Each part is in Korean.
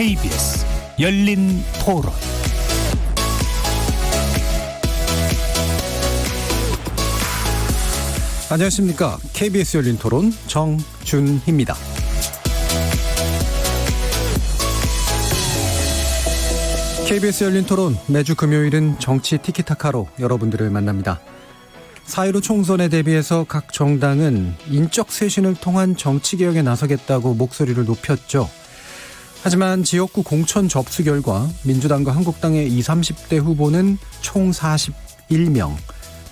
KBS 열린 토론. 안녕하십니까. KBS 열린 토론 정준희입니다. KBS 열린 토론 매주 금요일은 정치 티키타카로 여러분들을 만납니다. 4.15 총선에 대비해서 각 정당은 인적 쇄신을 통한 정치개혁에 나서겠다고 목소리를 높였죠. 하지만 지역구 공천 접수 결과 민주당과 한국당의 20, 30대 후보는 총 41명,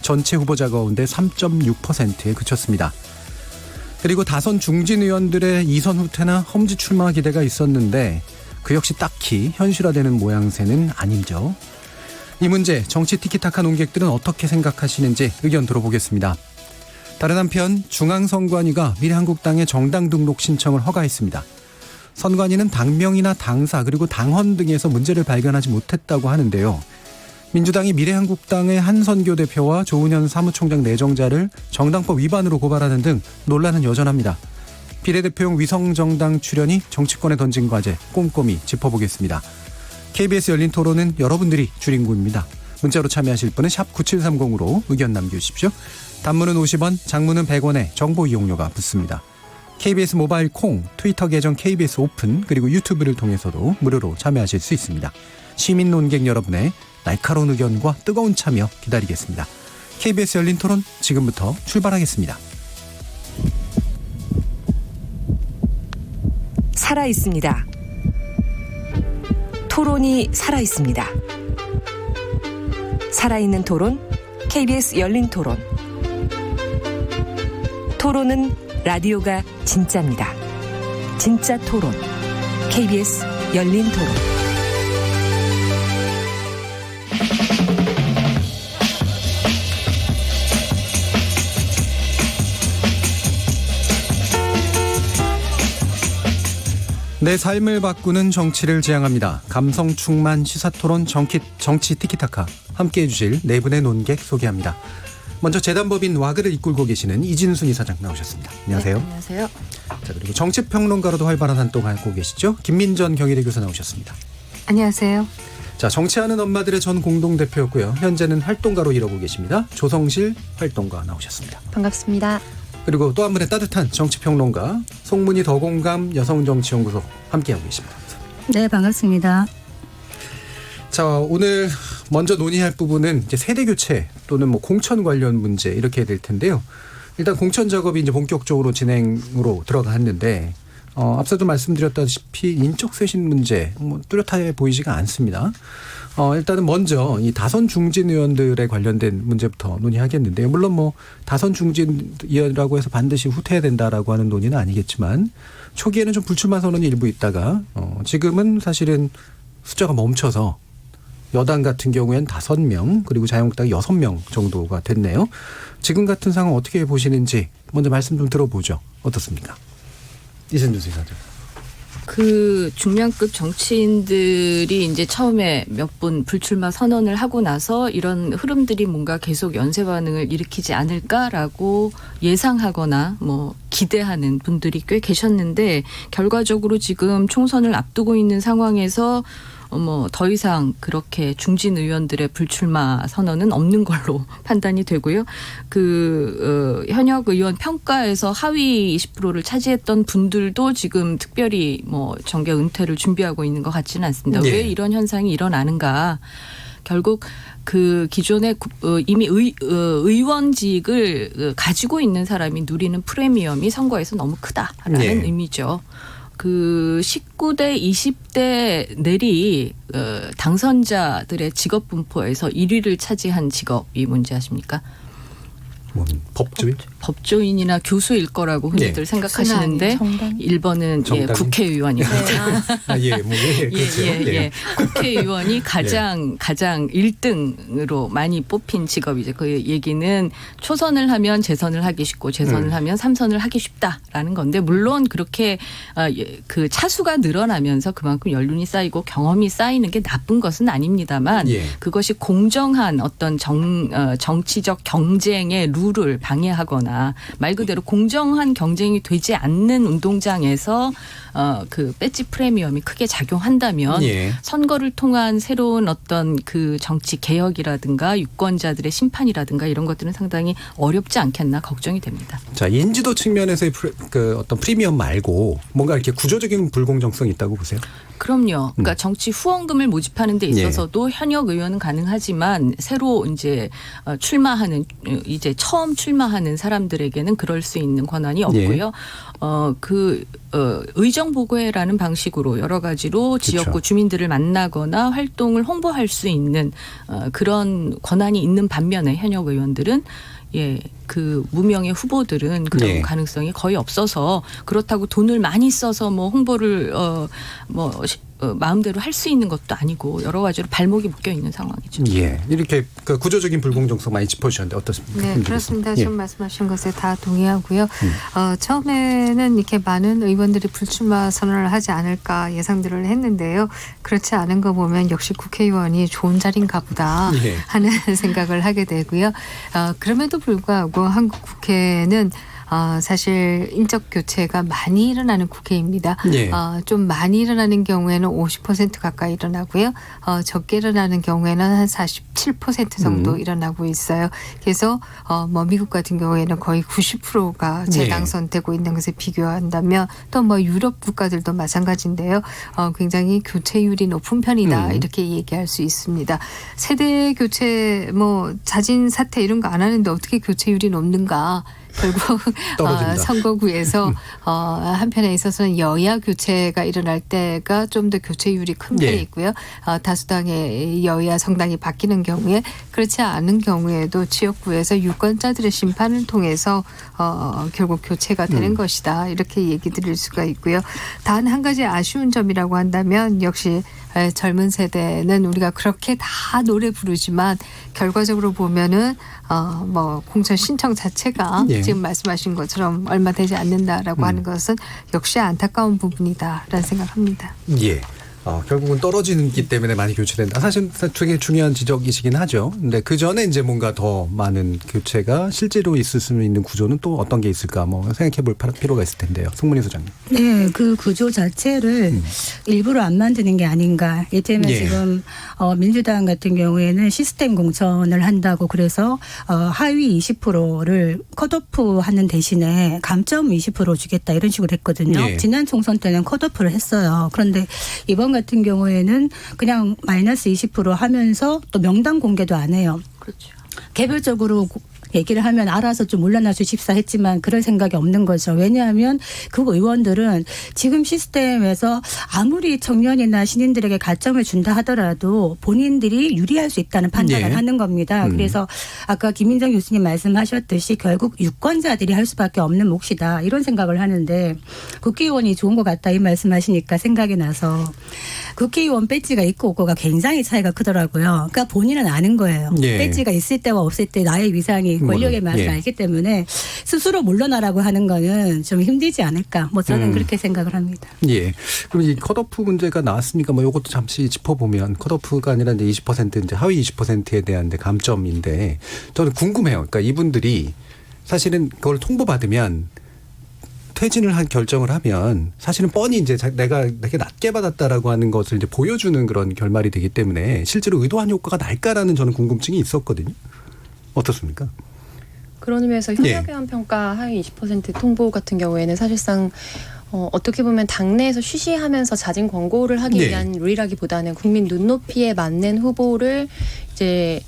전체 후보자 가운데 3.6%에 그쳤습니다. 그리고 다선 중진 의원들의 이선 후퇴나 험지 출마 기대가 있었는데 그 역시 딱히 현실화되는 모양새는 아니죠. 이 문제 정치 티키타카 논객들은 어떻게 생각하시는지 의견 들어보겠습니다. 다른 한편 중앙선관위가 미래한국당의 정당 등록 신청을 허가했습니다. 선관위는 당명이나 당사 그리고 당헌 등에서 문제를 발견하지 못했다고 하는데요. 민주당이 미래한국당의 한선교 대표와 조은현 사무총장 내정자를 정당법 위반으로 고발하는 등 논란은 여전합니다. 비례대표용 위성정당 출연이 정치권에 던진 과제 꼼꼼히 짚어보겠습니다. KBS 열린 토론은 여러분들이 주인공입니다. 문자로 참여하실 분은 샵 9730으로 의견 남겨주십시오. 단문은 50원, 장문은 100원에 정보 이용료가 붙습니다. KBS 모바일 콩, 트위터 계정 KBS 오픈 그리고 유튜브를 통해서도 무료로 참여하실 수 있습니다. 시민 논객 여러분의 날카로운 의견과 뜨거운 참여 기다리겠습니다. KBS 열린 토론 지금부터 출발하겠습니다. 살아있습니다. 토론이 살아있습니다. 살아있는 토론, KBS 열린 토론. 토론은 라디오가 진짜입니다. 진짜 토론, KBS 열린 토론. 내 삶을 바꾸는 정치를 지향합니다. 감성 충만 시사토론 정치 티키타카 함께해 주실 네 분의 논객 소개합니다. 먼저 재단법인 와그를 이끌고 계시는 이진순 이사장 나오셨습니다. 안녕하세요. 네, 안녕하세요. 자, 그리고 정치평론가로도 활발한 활동하고 계시죠. 김민전 경희대 교수 나오셨습니다. 안녕하세요. 자, 정치하는 엄마들의 전 공동대표였고요. 현재는 활동가로 일하고 계십니다. 조성실 활동가 나오셨습니다. 반갑습니다. 그리고 또 한 분의 따뜻한 정치평론가 송문희 더공감 여성정치연구소 함께하고 계십니다. 네, 반갑습니다. 자, 오늘 먼저 논의할 부분은 이제 세대 교체 또는 뭐 공천 관련 문제 이렇게 될 텐데요. 일단 공천 작업이 이제 본격적으로 진행으로 들어갔는데 앞서도 말씀드렸다시피 인적 쇄신 문제 뭐 뚜렷해 보이지가 않습니다. 일단은 먼저 이 다선 중진 의원들에 관련된 문제부터 논의하겠는데요. 물론 뭐 다선 중진 의원이라고 해서 반드시 후퇴해야 된다라고 하는 논의는 아니겠지만 초기에는 좀 불출마 선언이 일부 있다가 지금은 사실은 숫자가 멈춰서 여당 같은 경우에는 5명 그리고 자유한국당이 6명 정도가 됐네요. 지금 같은 상황 어떻게 보시는지 먼저 말씀 좀 들어보죠. 어떻습니까? 이선주 이사장. 그 중량급 정치인들이 이제 처음에 몇 분 불출마 선언을 하고 나서 이런 흐름들이 뭔가 계속 연쇄 반응을 일으키지 않을까라고 예상하거나 뭐 기대하는 분들이 꽤 계셨는데 결과적으로 지금 총선을 앞두고 있는 상황에서 뭐 더 이상 그렇게 중진 의원들의 불출마 선언은 없는 걸로 판단이 되고요. 현역 의원 평가에서 하위 20%를 차지했던 분들도 지금 특별히 뭐 정계 은퇴를 준비하고 있는 것 같지는 않습니다. 네. 왜 이런 현상이 일어나는가? 결국 그 기존에 이미 의원직을 가지고 있는 사람이 누리는 프리미엄이 선거에서 너무 크다라는 네. 의미죠. 그 19대, 20대 내리 당선자들의 직업 분포에서 1위를 차지한 직업이 뭔지 아십니까? 법조인? 법조인이나 교수일 거라고 흔히들 생각하시는데 1번은 국회의원입니다. 그렇죠. 국회의원이 가장 1등으로 많이 뽑힌 직업이죠. 그 얘기는 초선을 하면 재선을 하기 쉽고 재선을 하면 3선을 하기 쉽다라는 건데 물론 그렇게 그 차수가 늘어나면서 그만큼 연륜이 쌓이고 경험이 쌓이는 게 나쁜 것은 아닙니다만 그것이 공정한 어떤 정치적 경쟁의 룰을 방해하거나 말 그대로 공정한 경쟁이 되지 않는 운동장에서 그 배지 프리미엄이 크게 작용한다면 예. 선거를 통한 새로운 어떤 그 정치 개혁이라든가 유권자들의 심판이라든가 이런 것들은 상당히 어렵지 않겠나 걱정이 됩니다. 자, 인지도 측면에서의 그 어떤 프리미엄 말고 뭔가 이렇게 구조적인 불공정성이 있다고 보세요? 그럼요. 그러니까 정치 후원금을 모집하는 데 있어서도 현역 의원은 가능하지만 새로 이제 출마하는 이제 처음 출마하는 사람들에게는 그럴 수 있는 권한이 없고요. 의정 보고회라는 방식으로 여러 가지로 지역구 그렇죠. 주민들을 만나거나 활동을 홍보할 수 있는 그런 권한이 있는 반면에 현역 의원들은 그 무명의 후보들은 그런 가능성이 거의 없어서 그렇다고 돈을 많이 써서 뭐 홍보를 마음대로 할 수 있는 것도 아니고 여러 가지로 발목이 묶여 있는 상황이죠. 예, 이렇게 그 구조적인 불공정성 많이 짚어주셨는데 어떻습니까? 네, 그렇습니다. 지금 말씀하신 것에 다 동의하고요. 처음에는 이렇게 많은 의원들이 불출마 선언을 하지 않을까 예상들을 했는데요. 그렇지 않은 거 보면 역시 국회의원이 좋은 자리인가 보다 하는 생각을 하게 되고요. 그럼에도 불구하고 한국 국회는 사실 인적 교체가 많이 일어나는 국회입니다. 좀 많이 일어나는 경우에는 50% 가까이 일어나고요. 적게 일어나는 경우에는 한 47% 정도 일어나고 있어요. 그래서 미국 같은 경우에는 거의 90%가 재당선되고 있는 것에 비교한다면 또 유럽 국가들도 마찬가지인데요. 굉장히 교체율이 높은 편이다 이렇게 얘기할 수 있습니다. 세대 교체 자진 사퇴 이런 거 안 하는데 어떻게 교체율이 높는가? 결국 선거구에서 한편에 있어서는 여야 교체가 일어날 때가 좀 더 교체율이 큰 편이 있고요. 다수당의 여야 정당이 바뀌는 경우에 그렇지 않은 경우에도 지역구에서 유권자들의 심판을 통해서 결국 교체가 되는 것이다. 이렇게 얘기 드릴 수가 있고요. 단 한 가지 아쉬운 점이라고 한다면 역시 젊은 세대는 우리가 그렇게 다 노래 부르지만 결과적으로 보면은 공천 신청 자체가 지금 말씀하신 것처럼 얼마 되지 않는다라고 하는 것은 역시 안타까운 부분이다라는 생각합니다. 예. 결국은 떨어지기 때문에 많이 교체된다. 사실 되게 중요한 지적이시긴 하죠. 근데 그 전에 이제 뭔가 더 많은 교체가 실제로 있을 수 있는 구조는 또 어떤 게 있을까 생각해 볼 필요가 있을 텐데요. 송문희 소장님. 네, 그 구조 자체를 일부러 안 만드는 게 아닌가. 예컨대 지금 민주당 같은 경우에는 시스템 공천을 한다고 그래서 하위 20%를 컷오프 하는 대신에 감점 20% 주겠다 이런 식으로 했거든요. 지난 총선 때는 컷오프를 했어요. 그런데 이번 같은 경우에는 그냥 마이너스 20% 하면서 또 명단 공개도 안 해요. 그렇죠. 개별적으로 얘기를 하면 알아서 좀 물러나 주십사 했지만 그럴 생각이 없는 거죠. 왜냐하면 그 의원들은 지금 시스템에서 아무리 청년이나 신인들에게 가점을 준다 하더라도 본인들이 유리할 수 있다는 판단을 하는 겁니다. 그래서 아까 김민정 교수님 말씀하셨듯이 결국 유권자들이 할 수밖에 없는 몫이다. 이런 생각을 하는데 국회의원이 좋은 것 같다 이 말씀하시니까 생각이 나서 국회의원 배지가 있고 없고가 굉장히 차이가 크더라고요. 그러니까 본인은 아는 거예요. 배지가 있을 때와 없을 때 나의 위상이 권력의 맛을 알기 때문에 스스로 물러나라고 하는 거는 좀 힘들지 않을까. 저는 그렇게 생각을 합니다. 예. 그럼 이 컷오프 문제가 나왔으니까 이것도 잠시 짚어보면 컷오프가 아니라 이제 20% 이제 하위 20%에 대한 감점인데 저는 궁금해요. 그러니까 이분들이 사실은 그걸 통보받으면 퇴진을 한 결정을 하면 사실은 뻔히 이제 내가 되게 낮게 받았다라고 하는 것을 이제 보여주는 그런 결말이 되기 때문에 실제로 의도한 효과가 날까라는 저는 궁금증이 있었거든요. 어떻습니까? 그런 의미에서 현역의원 평가 하위 20% 통보 같은 경우에는 사실상 어떻게 보면 당내에서 쉬쉬하면서 자진 권고를 하기 위한 룰이라기보다는 국민 눈높이에 맞는 후보를 이제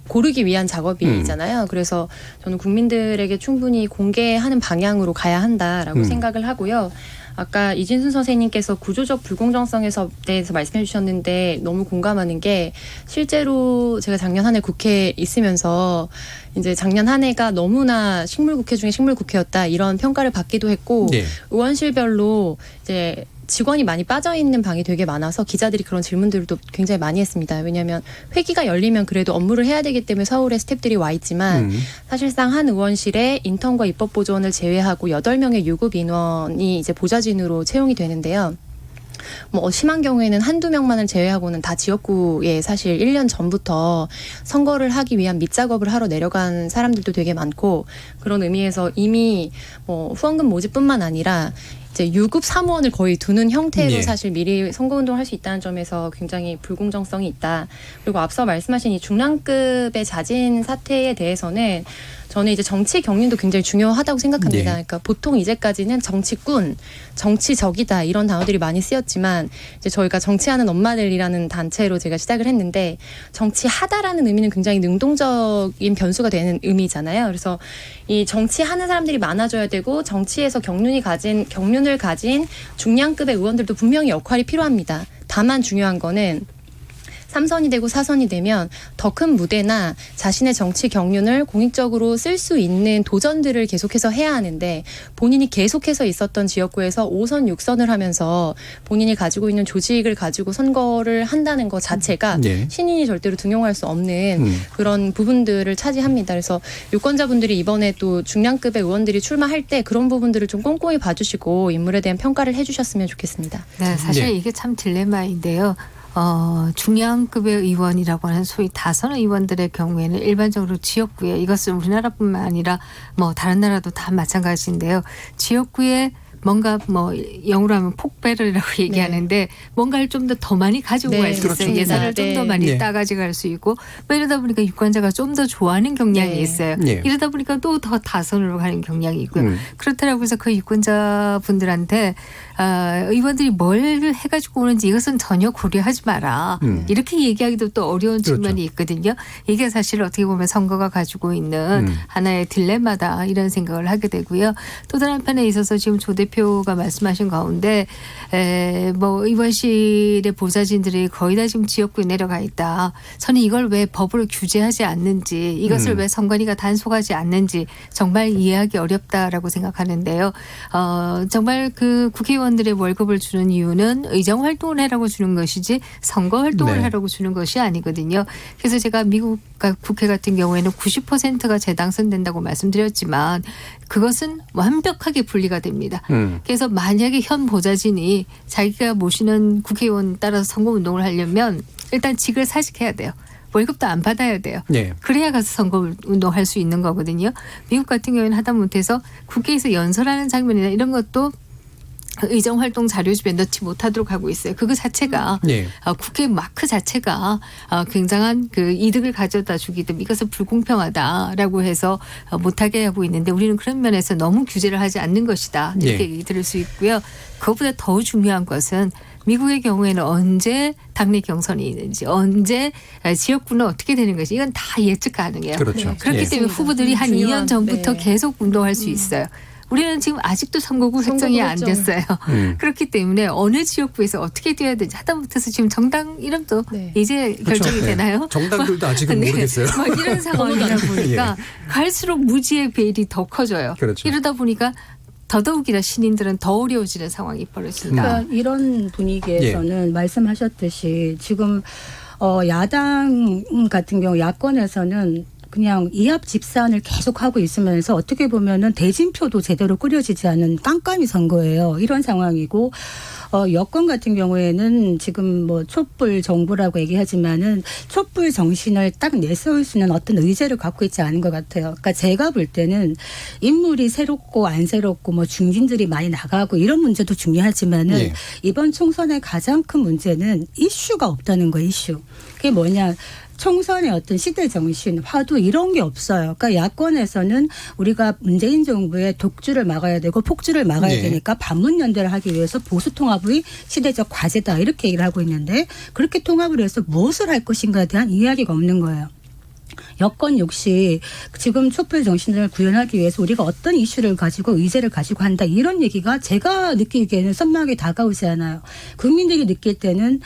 고르기 위한 작업이잖아요. 그래서 저는 국민들에게 충분히 공개하는 방향으로 가야 한다라고 생각을 하고요. 아까 이진순 선생님께서 구조적 불공정성에 대해서 말씀해 주셨는데 너무 공감하는 게 실제로 제가 작년 한 해 국회에 있으면서 이제 작년 한 해가 너무나 식물국회 중에 식물국회였다 이런 평가를 받기도 했고 의원실별로 이제 직원이 많이 빠져있는 방이 되게 많아서 기자들이 그런 질문들도 굉장히 많이 했습니다. 왜냐하면 회기가 열리면 그래도 업무를 해야 되기 때문에 서울에 스태프들이 와 있지만 사실상 한 의원실에 인턴과 입법보조원을 제외하고 8명의 유급 인원이 이제 보좌진으로 채용이 되는데요. 뭐 심한 경우에는 한두 명만을 제외하고는 다 지역구에 사실 1년 전부터 선거를 하기 위한 밑작업을 하러 내려간 사람들도 되게 많고 그런 의미에서 이미 뭐 후원금 모집뿐만 아니라 이제 유급 사무원을 거의 두는 형태로 예. 사실 미리 선거운동을 할 수 있다는 점에서 굉장히 불공정성이 있다. 그리고 앞서 말씀하신 이 중량급의 자진 사퇴에 대해서는 저는 이제 정치 경륜도 굉장히 중요하다고 생각합니다. 네. 그러니까 보통 이제까지는 정치꾼, 정치적이다 이런 단어들이 많이 쓰였지만 이제 저희가 정치하는 엄마들이라는 단체로 제가 시작을 했는데 정치하다라는 의미는 굉장히 능동적인 변수가 되는 의미잖아요. 그래서 이 정치하는 사람들이 많아져야 되고 정치에서 경륜을 가진 중량급의 의원들도 분명히 역할이 필요합니다. 다만 중요한 거는 3선이 되고 4선이 되면 더 큰 무대나 자신의 정치 경륜을 공익적으로 쓸 수 있는 도전들을 계속해서 해야 하는데 본인이 계속해서 있었던 지역구에서 5선, 6선을 하면서 본인이 가지고 있는 조직을 가지고 선거를 한다는 것 자체가 네. 신인이 절대로 등용할 수 없는 그런 부분들을 차지합니다. 그래서 유권자분들이 이번에 또 중량급의 의원들이 출마할 때 그런 부분들을 좀 꼼꼼히 봐주시고 인물에 대한 평가를 해주셨으면 좋겠습니다. 네, 사실 네. 이게 참 딜레마인데요. 중량급의 의원이라고 하는 소위 다선 의원들의 경우에는 일반적으로 지역구에 이것은 우리나라뿐만 아니라 뭐 다른 나라도 다 마찬가지인데요. 지역구에 뭔가 뭐 영어로 하면 폭배럴이라고 얘기하는데 뭔가를 좀 더 많이 가지고 네, 갈 수 있어요. 그렇죠. 예산을 좀 더 네. 많이 네. 따가지고 갈 수 있고 뭐 이러다 보니까 유권자가 좀 더 좋아하는 경향이 네. 있어요. 네. 이러다 보니까 또 더 다선으로 가는 경향이 있고요. 그렇다라고 해서 그 유권자분들한테 의원들이 뭘 해가지고 오는지 이것은 전혀 고려하지 마라. 이렇게 얘기하기도 또 어려운 그렇죠. 측면이 있거든요. 이게 사실 어떻게 보면 선거가 가지고 있는 하나의 딜레마다 이런 생각을 하게 되고요. 또 다른 한편에 있어서 지금 조 대표가 말씀하신 가운데 뭐 의원실의 보좌진들이 거의 다 지금 지역구에 내려가 있다. 저는 이걸 왜 법으로 규제하지 않는지 이것을 왜 선관위가 단속하지 않는지 정말 이해하기 어렵다라고 생각하는데요. 정말 그 국회의원들의 월급을 주는 이유는 의정 활동을 하라고 주는 것이지 선거 활동을 네. 하라고 주는 것이 아니거든요. 그래서 제가 미국 국회 같은 경우에는 90%가 재당선된다고 말씀드렸지만 그것은 완벽하게 분리가 됩니다. 그래서 만약에 현 보좌진이 자기가 모시는 국회의원 따라서 선거운동을 하려면 일단 직을 사직해야 돼요. 월급도 안 받아야 돼요. 네. 그래야 가서 선거운동할 수 있는 거거든요. 미국 같은 경우에는 하다못해서 국회에서 연설하는 장면이나 이런 것도 의정활동 자료집에 넣지 못하도록 하고 있어요. 그거 자체가 네. 국회 마크 자체가 굉장한 그 이득을 가져다 주기 때문에 이것은 불공평하다라고 해서 못하게 하고 있는데 우리는 그런 면에서 너무 규제를 하지 않는 것이다. 이렇게 네. 얘기 들을 수 있고요. 그것보다 더 중요한 것은 미국의 경우에는 언제 당내 경선이 있는지 언제 지역구는 어떻게 되는 것이 이건 다 예측 가능해요. 그렇죠. 그렇기 예. 때문에 후보들이 한 중요한, 2년 전부터 네. 계속 운동할 수 있어요. 우리는 지금 아직도 선거구 획정이 안 선거구 됐어요. 그렇기 때문에 어느 지역구에서 어떻게 돼야 되는지 하다못해서 지금 정당 이름도 네. 이제 결정이 네. 되나요? 정당들도 아직은 네. 모르겠어요. 막 이런 상황이다 보니까 갈수록 무지의 베일이 더 커져요. 그렇죠. 이러다 보니까 더더욱이나 신인들은 더 어려워지는 상황이 벌어진다. 그러니까 이런 분위기에서는 말씀하셨듯이 지금 야당 같은 경우 야권에서는 그냥 이합 집산을 계속 하고 있으면서 어떻게 보면은 대진표도 제대로 꾸려지지 않은 깜깜이 선거예요. 이런 상황이고 여권 같은 경우에는 지금 뭐 촛불 정부라고 얘기하지만은 촛불 정신을 딱 내세울 수 있는 어떤 의제를 갖고 있지 않은 것 같아요. 그러니까 제가 볼 때는 인물이 새롭고 안 새롭고 뭐 중진들이 많이 나가고 이런 문제도 중요하지만은 예. 이번 총선의 가장 큰 문제는 이슈가 없다는 거예요. 이슈. 그게 뭐냐. 총선의 어떤 시대 정신, 화두 이런 게 없어요. 그러니까 야권에서는 우리가 문재인 정부의 독주를 막아야 되고 폭주를 막아야 네. 되니까 반문연대를 하기 위해서 보수 통합이 시대적 과제다 이렇게 얘기를 하고 있는데 그렇게 통합을 해서 무엇을 할 것인가에 대한 이야기가 없는 거예요. 여권 역시 지금 촛불 정신을 구현하기 위해서 우리가 어떤 이슈를 가지고 의제를 가지고 한다 이런 얘기가 제가 느끼기에는 선명하게 다가오지 않아요. 국민들이 느낄 때는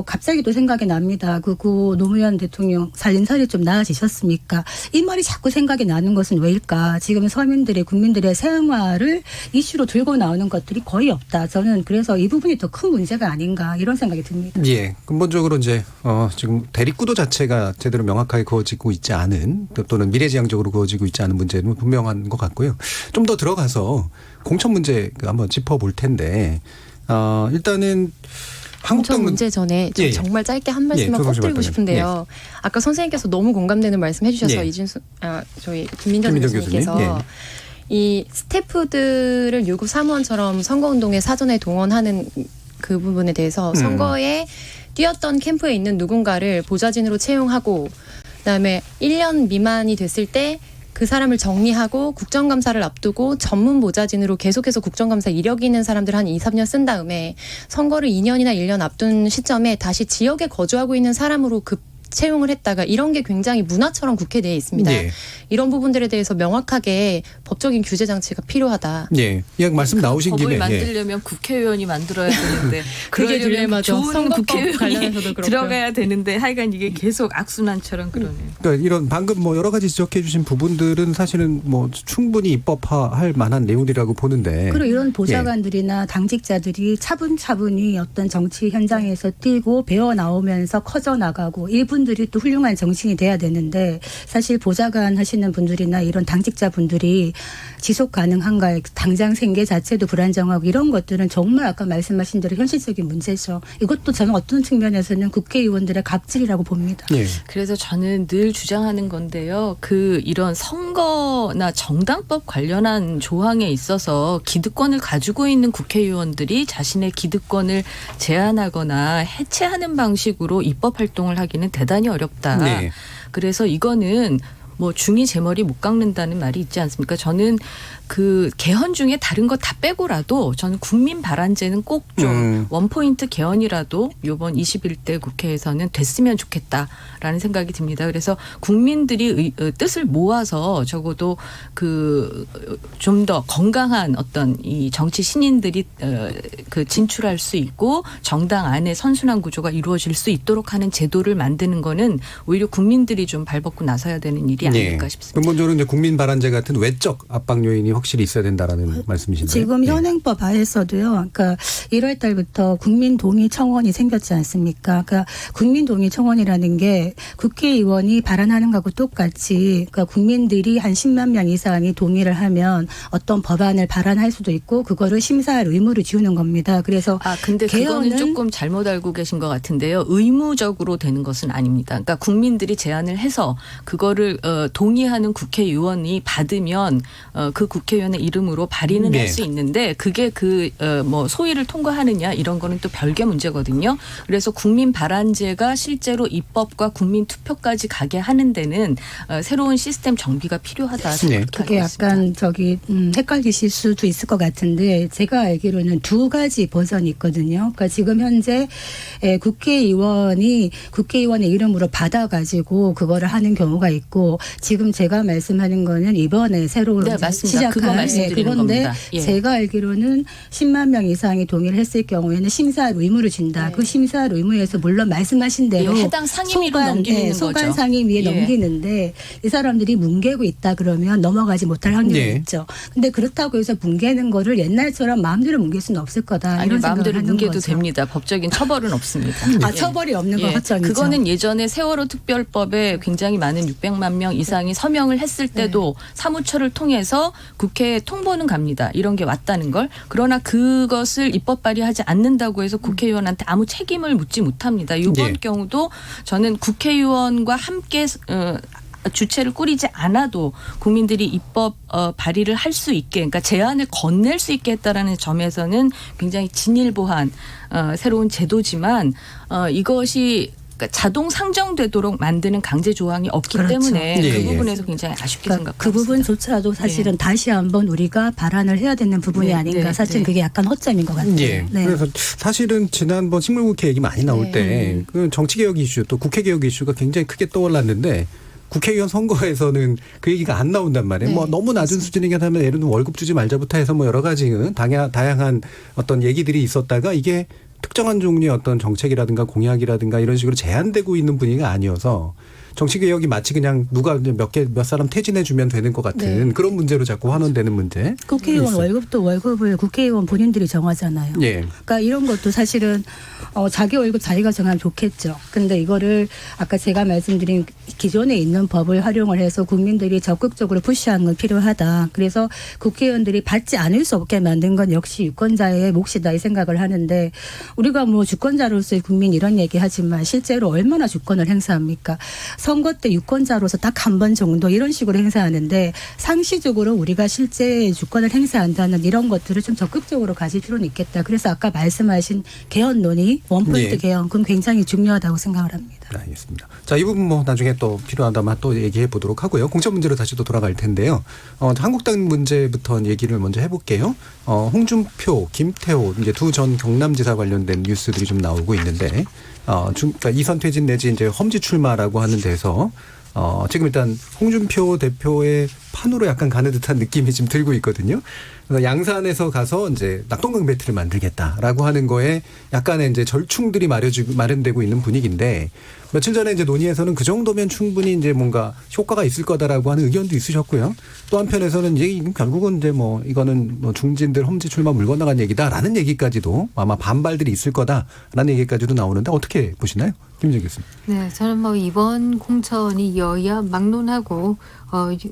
갑자기 또 생각이 납니다. 그 노무현 대통령 살림살이 좀 나아지셨습니까? 이 말이 자꾸 생각이 나는 것은 왜일까? 지금 서민들의 국민들의 생활을 이슈로 들고 나오는 것들이 거의 없다. 저는 그래서 이 부분이 더 큰 문제가 아닌가 이런 생각이 듭니다. 예, 근본적으로 이제 지금 대립구도 자체가 제대로 명확하게 그어지고 있지 않은 또는 미래지향적으로 그어지고 있지 않은 문제는 분명한 것 같고요. 좀 더 들어가서 공천 문제 한번 짚어볼 텐데 일단은 공천 한국당 문제 전에 저 예, 예. 정말 짧게 한 말씀만 꼭 조성실 드리고 발표님. 싶은데요. 아까 선생님께서 너무 공감되는 말씀 해주셔서 예. 저희 김민정 교수님께서 교수님. 이 스태프들을 유급 사무원처럼 선거운동에 사전에 동원하는 그 부분에 대해서 선거에 뛰었던 캠프에 있는 누군가를 보좌진으로 채용하고 그다음에 1년 미만이 됐을 때 그 사람을 정리하고 국정감사를 앞두고 전문 보좌진으로 계속해서 국정감사 이력이 있는 사람들 한 2, 3년 쓴 다음에 선거를 2년이나 1년 앞둔 시점에 다시 지역에 거주하고 있는 사람으로 급 채용을 했다가 이런 게 굉장히 문화처럼 국회내에 있습니다. 예. 이런 부분들에 대해서 명확하게 법적인 규제 장치가 필요하다. 예. 이 말씀 나오신 법을 김에 만들려면 국회의원이 만들어야 되는데 그게 그러려면 딜레마죠. 좋은 선거법 국회의원이 관련해서도 그렇고요. 들어가야 되는데 하여간 이게 계속 악순환처럼 그러네요. 그러니까 이런 방금 뭐 여러 가지 지적해 주신 부분들은 사실은 뭐 충분히 입법화할 만한 내용들이라고 보는데 그리고 이런 보좌관들이나 당직자들이 차분차분히 어떤 정치 현장에서 뛰고 배워 나오면서 커져 나가고 이분들이 또 훌륭한 정치인이 돼야 되는데 사실 보좌관 하시는 분들이나 이런 당직자 분들이 지속 가능한가 당장 생계 자체도 불안정하고 이런 것들은 정말 아까 말씀하신 대로 현실적인 문제죠. 이것도 저는 어떤 측면에서는 국회의원들의 갑질이라고 봅니다. 예. 그래서 저는 늘 주장하는 건데요. 이런 선거나 정당법 관련한 조항에 있어서 기득권을 가지고 있는 국회의원들이 자신의 기득권을 제한하거나 해체하는 방식으로 입법 활동을 하기는 대단히 어렵다. 네. 그래서 이거는 뭐 중이 제 머리 못 깎는다는 말이 있지 않습니까? 저는 그 개헌 중에 다른 거 다 빼고라도 저는 국민 발안제는 꼭 좀 원포인트 개헌이라도 이번 21대 국회에서는 됐으면 좋겠다라는 생각이 듭니다. 그래서 국민들이 뜻을 모아서 적어도 그 좀 더 건강한 어떤 이 정치 신인들이 그 진출할 수 있고 정당 안에 선순환 구조가 이루어질 수 있도록 하는 제도를 만드는 거는 오히려 국민들이 좀 발벗고 나서야 되는 일이 아닐까 싶습니다. 근본적으로 이제 국민 발안제 같은 외적 압박 요인이 확실히 있어야 된다라는 말씀이신데. 지금 현행법 하에서도요. 그러니까 1월 달부터 국민동의청원이 생겼지 않습니까? 그러니까 국민동의청원이라는 게 국회의원이 발안하는 거하고 똑같이 그러니까 국민들이 한 10만 명 이상이 동의를 하면 어떤 법안을 발안할 수도 있고 그거를 심사할 의무를 지우는 겁니다. 그래서 근데 그거는 개헌은 조금 잘못 알고 계신 것 같은데요. 의무적으로 되는 것은 아닙니다. 그러니까 국민들이 제안을 해서 그거를 동의하는 국회의원이 받으면 그 국회의원의 이름으로 발의는 네. 할 수 있는데 그게 뭐 소위를 통과하느냐 이런 거는 또 별개 문제거든요. 그래서 국민 발안제가 실제로 입법과 국민 투표까지 가게 하는 데는 새로운 시스템 정비가 필요하다. 네. 그게 약간 헷갈리실 수도 있을 것 같은데 제가 알기로는 두 가지 버전이 있거든요. 그러니까 지금 현재 국회의원의 이름으로 받아가지고 그거를 하는 경우가 있고 지금 제가 말씀하는 거는 이번에 새로 네, 맞습니다. 그거 시작한 말씀드리는 그건데 겁니다. 예. 제가 알기로는 10만 명 이상이 동의를 했을 경우에는 심사할 의무를 준다. 네. 그 심사할 의무에서 물론 말씀하신 대로 예, 해당 상임위로 넘기는 거죠. 소관 상임위에 예. 넘기는데 이 사람들이 뭉개고 있다 그러면 넘어가지 못할 확률이 예. 있죠. 근데 그렇다고 해서 뭉개는 거를 옛날처럼 마음대로 뭉갤 수는 없을 거다. 아니 이런 마음대로 생각을 하는 뭉개도 거죠. 됩니다. 법적인 처벌은 없습니다. 예. 처벌이 없는 건 확정이죠. 그거는 예전에 세월호 특별법에 굉장히 많은 600만 명 이상이 서명을 했을 때도 사무처를 통해서 국회에 통보는 갑니다. 이런 게 왔다는 걸. 그러나 그것을 입법 발의하지 않는다고 해서 국회의원한테 아무 책임을 묻지 못합니다. 이번 예. 경우도 저는 국회의원과 함께 주체를 꾸리지 않아도 국민들이 입법 발의를 할 수 있게 그러니까 제안을 건넬 수 있게 했다라는 점에서는 굉장히 진일보한 새로운 제도지만 이것이 그러니까 자동 상정되도록 만드는 강제 조항이 없기 그렇죠. 때문에 예, 그 예. 부분에서 굉장히 아쉽게 그러니까 생각합니다. 그 부분조차도 사실은 다시 한번 우리가 발안을 해야 되는 부분이 네, 아닌가. 네, 사실 네. 그게 약간 허점인 것 같아요. 예. 네. 그래서 사실은 지난번 식물국회 얘기 많이 나올 때 그 정치개혁 이슈 또 국회개혁 이슈가 굉장히 크게 떠올랐는데 국회의원 선거에서는 그 얘기가 안 나온단 말이에요. 네, 뭐 너무 낮은 수준이긴 하면 예를 들면 월급 주지 말자부터 해서 뭐 여러 가지 다양한 어떤 얘기들이 있었다가 이게 특정한 종류의 어떤 정책이라든가 공약이라든가 이런 식으로 제한되고 있는 분위기가 아니어서 정치 개혁이 마치 그냥 누가 몇 사람 퇴진해 주면 되는 것 같은 네. 그런 문제로 자꾸 환원되는 문제. 국회의원 있어요. 월급도 월급을 국회의원 본인들이 정하잖아요. 예. 그러니까 이런 것도 사실은 자기 월급 자기가 정하면 좋겠죠. 근데 이거를 아까 제가 말씀드린 기존에 있는 법을 활용을 해서 국민들이 적극적으로 푸시하는 건 필요하다. 그래서 국회의원들이 받지 않을 수 없게 만든 건 역시 유권자의 몫이다 이 생각을 하는데 우리가 뭐 주권자로서의 국민 이런 얘기하지만 실제로 얼마나 주권을 행사합니까? 선거 때 유권자로서 딱 한 번 정도 이런 식으로 행사하는데 상시적으로 우리가 실제 주권을 행사한다는 이런 것들을 좀 적극적으로 가질 필요는 있겠다. 그래서 아까 말씀하신 개헌 논의, 원포인트 예. 개헌 그건 굉장히 중요하다고 생각을 합니다. 알겠습니다. 자, 이 부분 뭐 나중에 또 필요하다면 또 얘기해 보도록 하고요. 공천 문제로 다시 또 돌아갈 텐데요. 한국당 문제부터 얘기를 먼저 해볼게요. 홍준표, 김태호 이제 두 전 경남지사 관련된 뉴스들이 좀 나오고 있는데, 그러니까 이선 퇴진 내지 이제 험지 출마라고 하는 데서 지금 일단 홍준표 대표의 판으로 약간 가는 듯한 느낌이 지금 들고 있거든요. 그래서 양산에서 가서 이제 낙동강 배틀을 만들겠다라고 하는 거에 약간의 이제 절충들이 마련되고 있는 분위기인데 며칠 전에 이제 논의에서는 그 정도면 충분히 이제 뭔가 효과가 있을 거다라고 하는 의견도 있으셨고요. 또 한편에서는 이제 결국은 이제 뭐 이거는 뭐 중진들 험지 출마 물 건너간 얘기다라는 얘기까지도 아마 반발들이 있을 거다라는 얘기까지도 나오는데 어떻게 보시나요? 김민정 교수님. 네, 저는 뭐 이번 공천이 여야 막론하고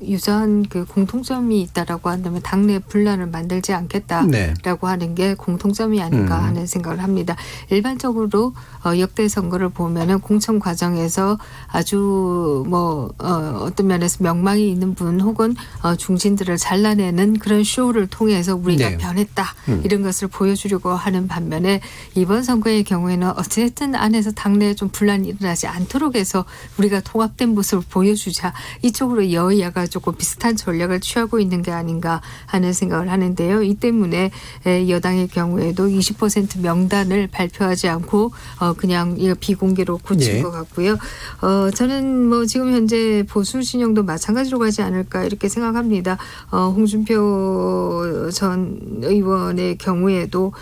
유사한 그 공통점이 있다라고 한다면 당내 분란을 만들지 않겠다라고 네. 하는 게 공통점이 아닌가 하는 생각을 합니다. 일반적으로 역대 선거를 보면은 공천 과정에서 아주 뭐 어떤 면에서 명망이 있는 분 혹은 중진들을 잘라내는 그런 쇼를 통해서 우리가 네. 변했다 이런 것을 보여주려고 하는 반면에 이번 선거의 경우에는 어쨌든 안에서 당내에 좀 분란이 일어나지 않도록 해서 우리가 통합된 모습을 보여주자 이쪽으로 여야가 조금 비슷한 전략을 취하고 있는 게 아닌가 하는 생각을 하는데요. 이 때문에 여당의 경우에도 20% 명단을 발표하지 않고 그냥 비공개로 고친 예. 것 같고요. 저는 뭐 지금 현재 보수 진영도 마찬가지로 가지 않을까 이렇게 생각합니다. 홍준표 전 의원의 경우에도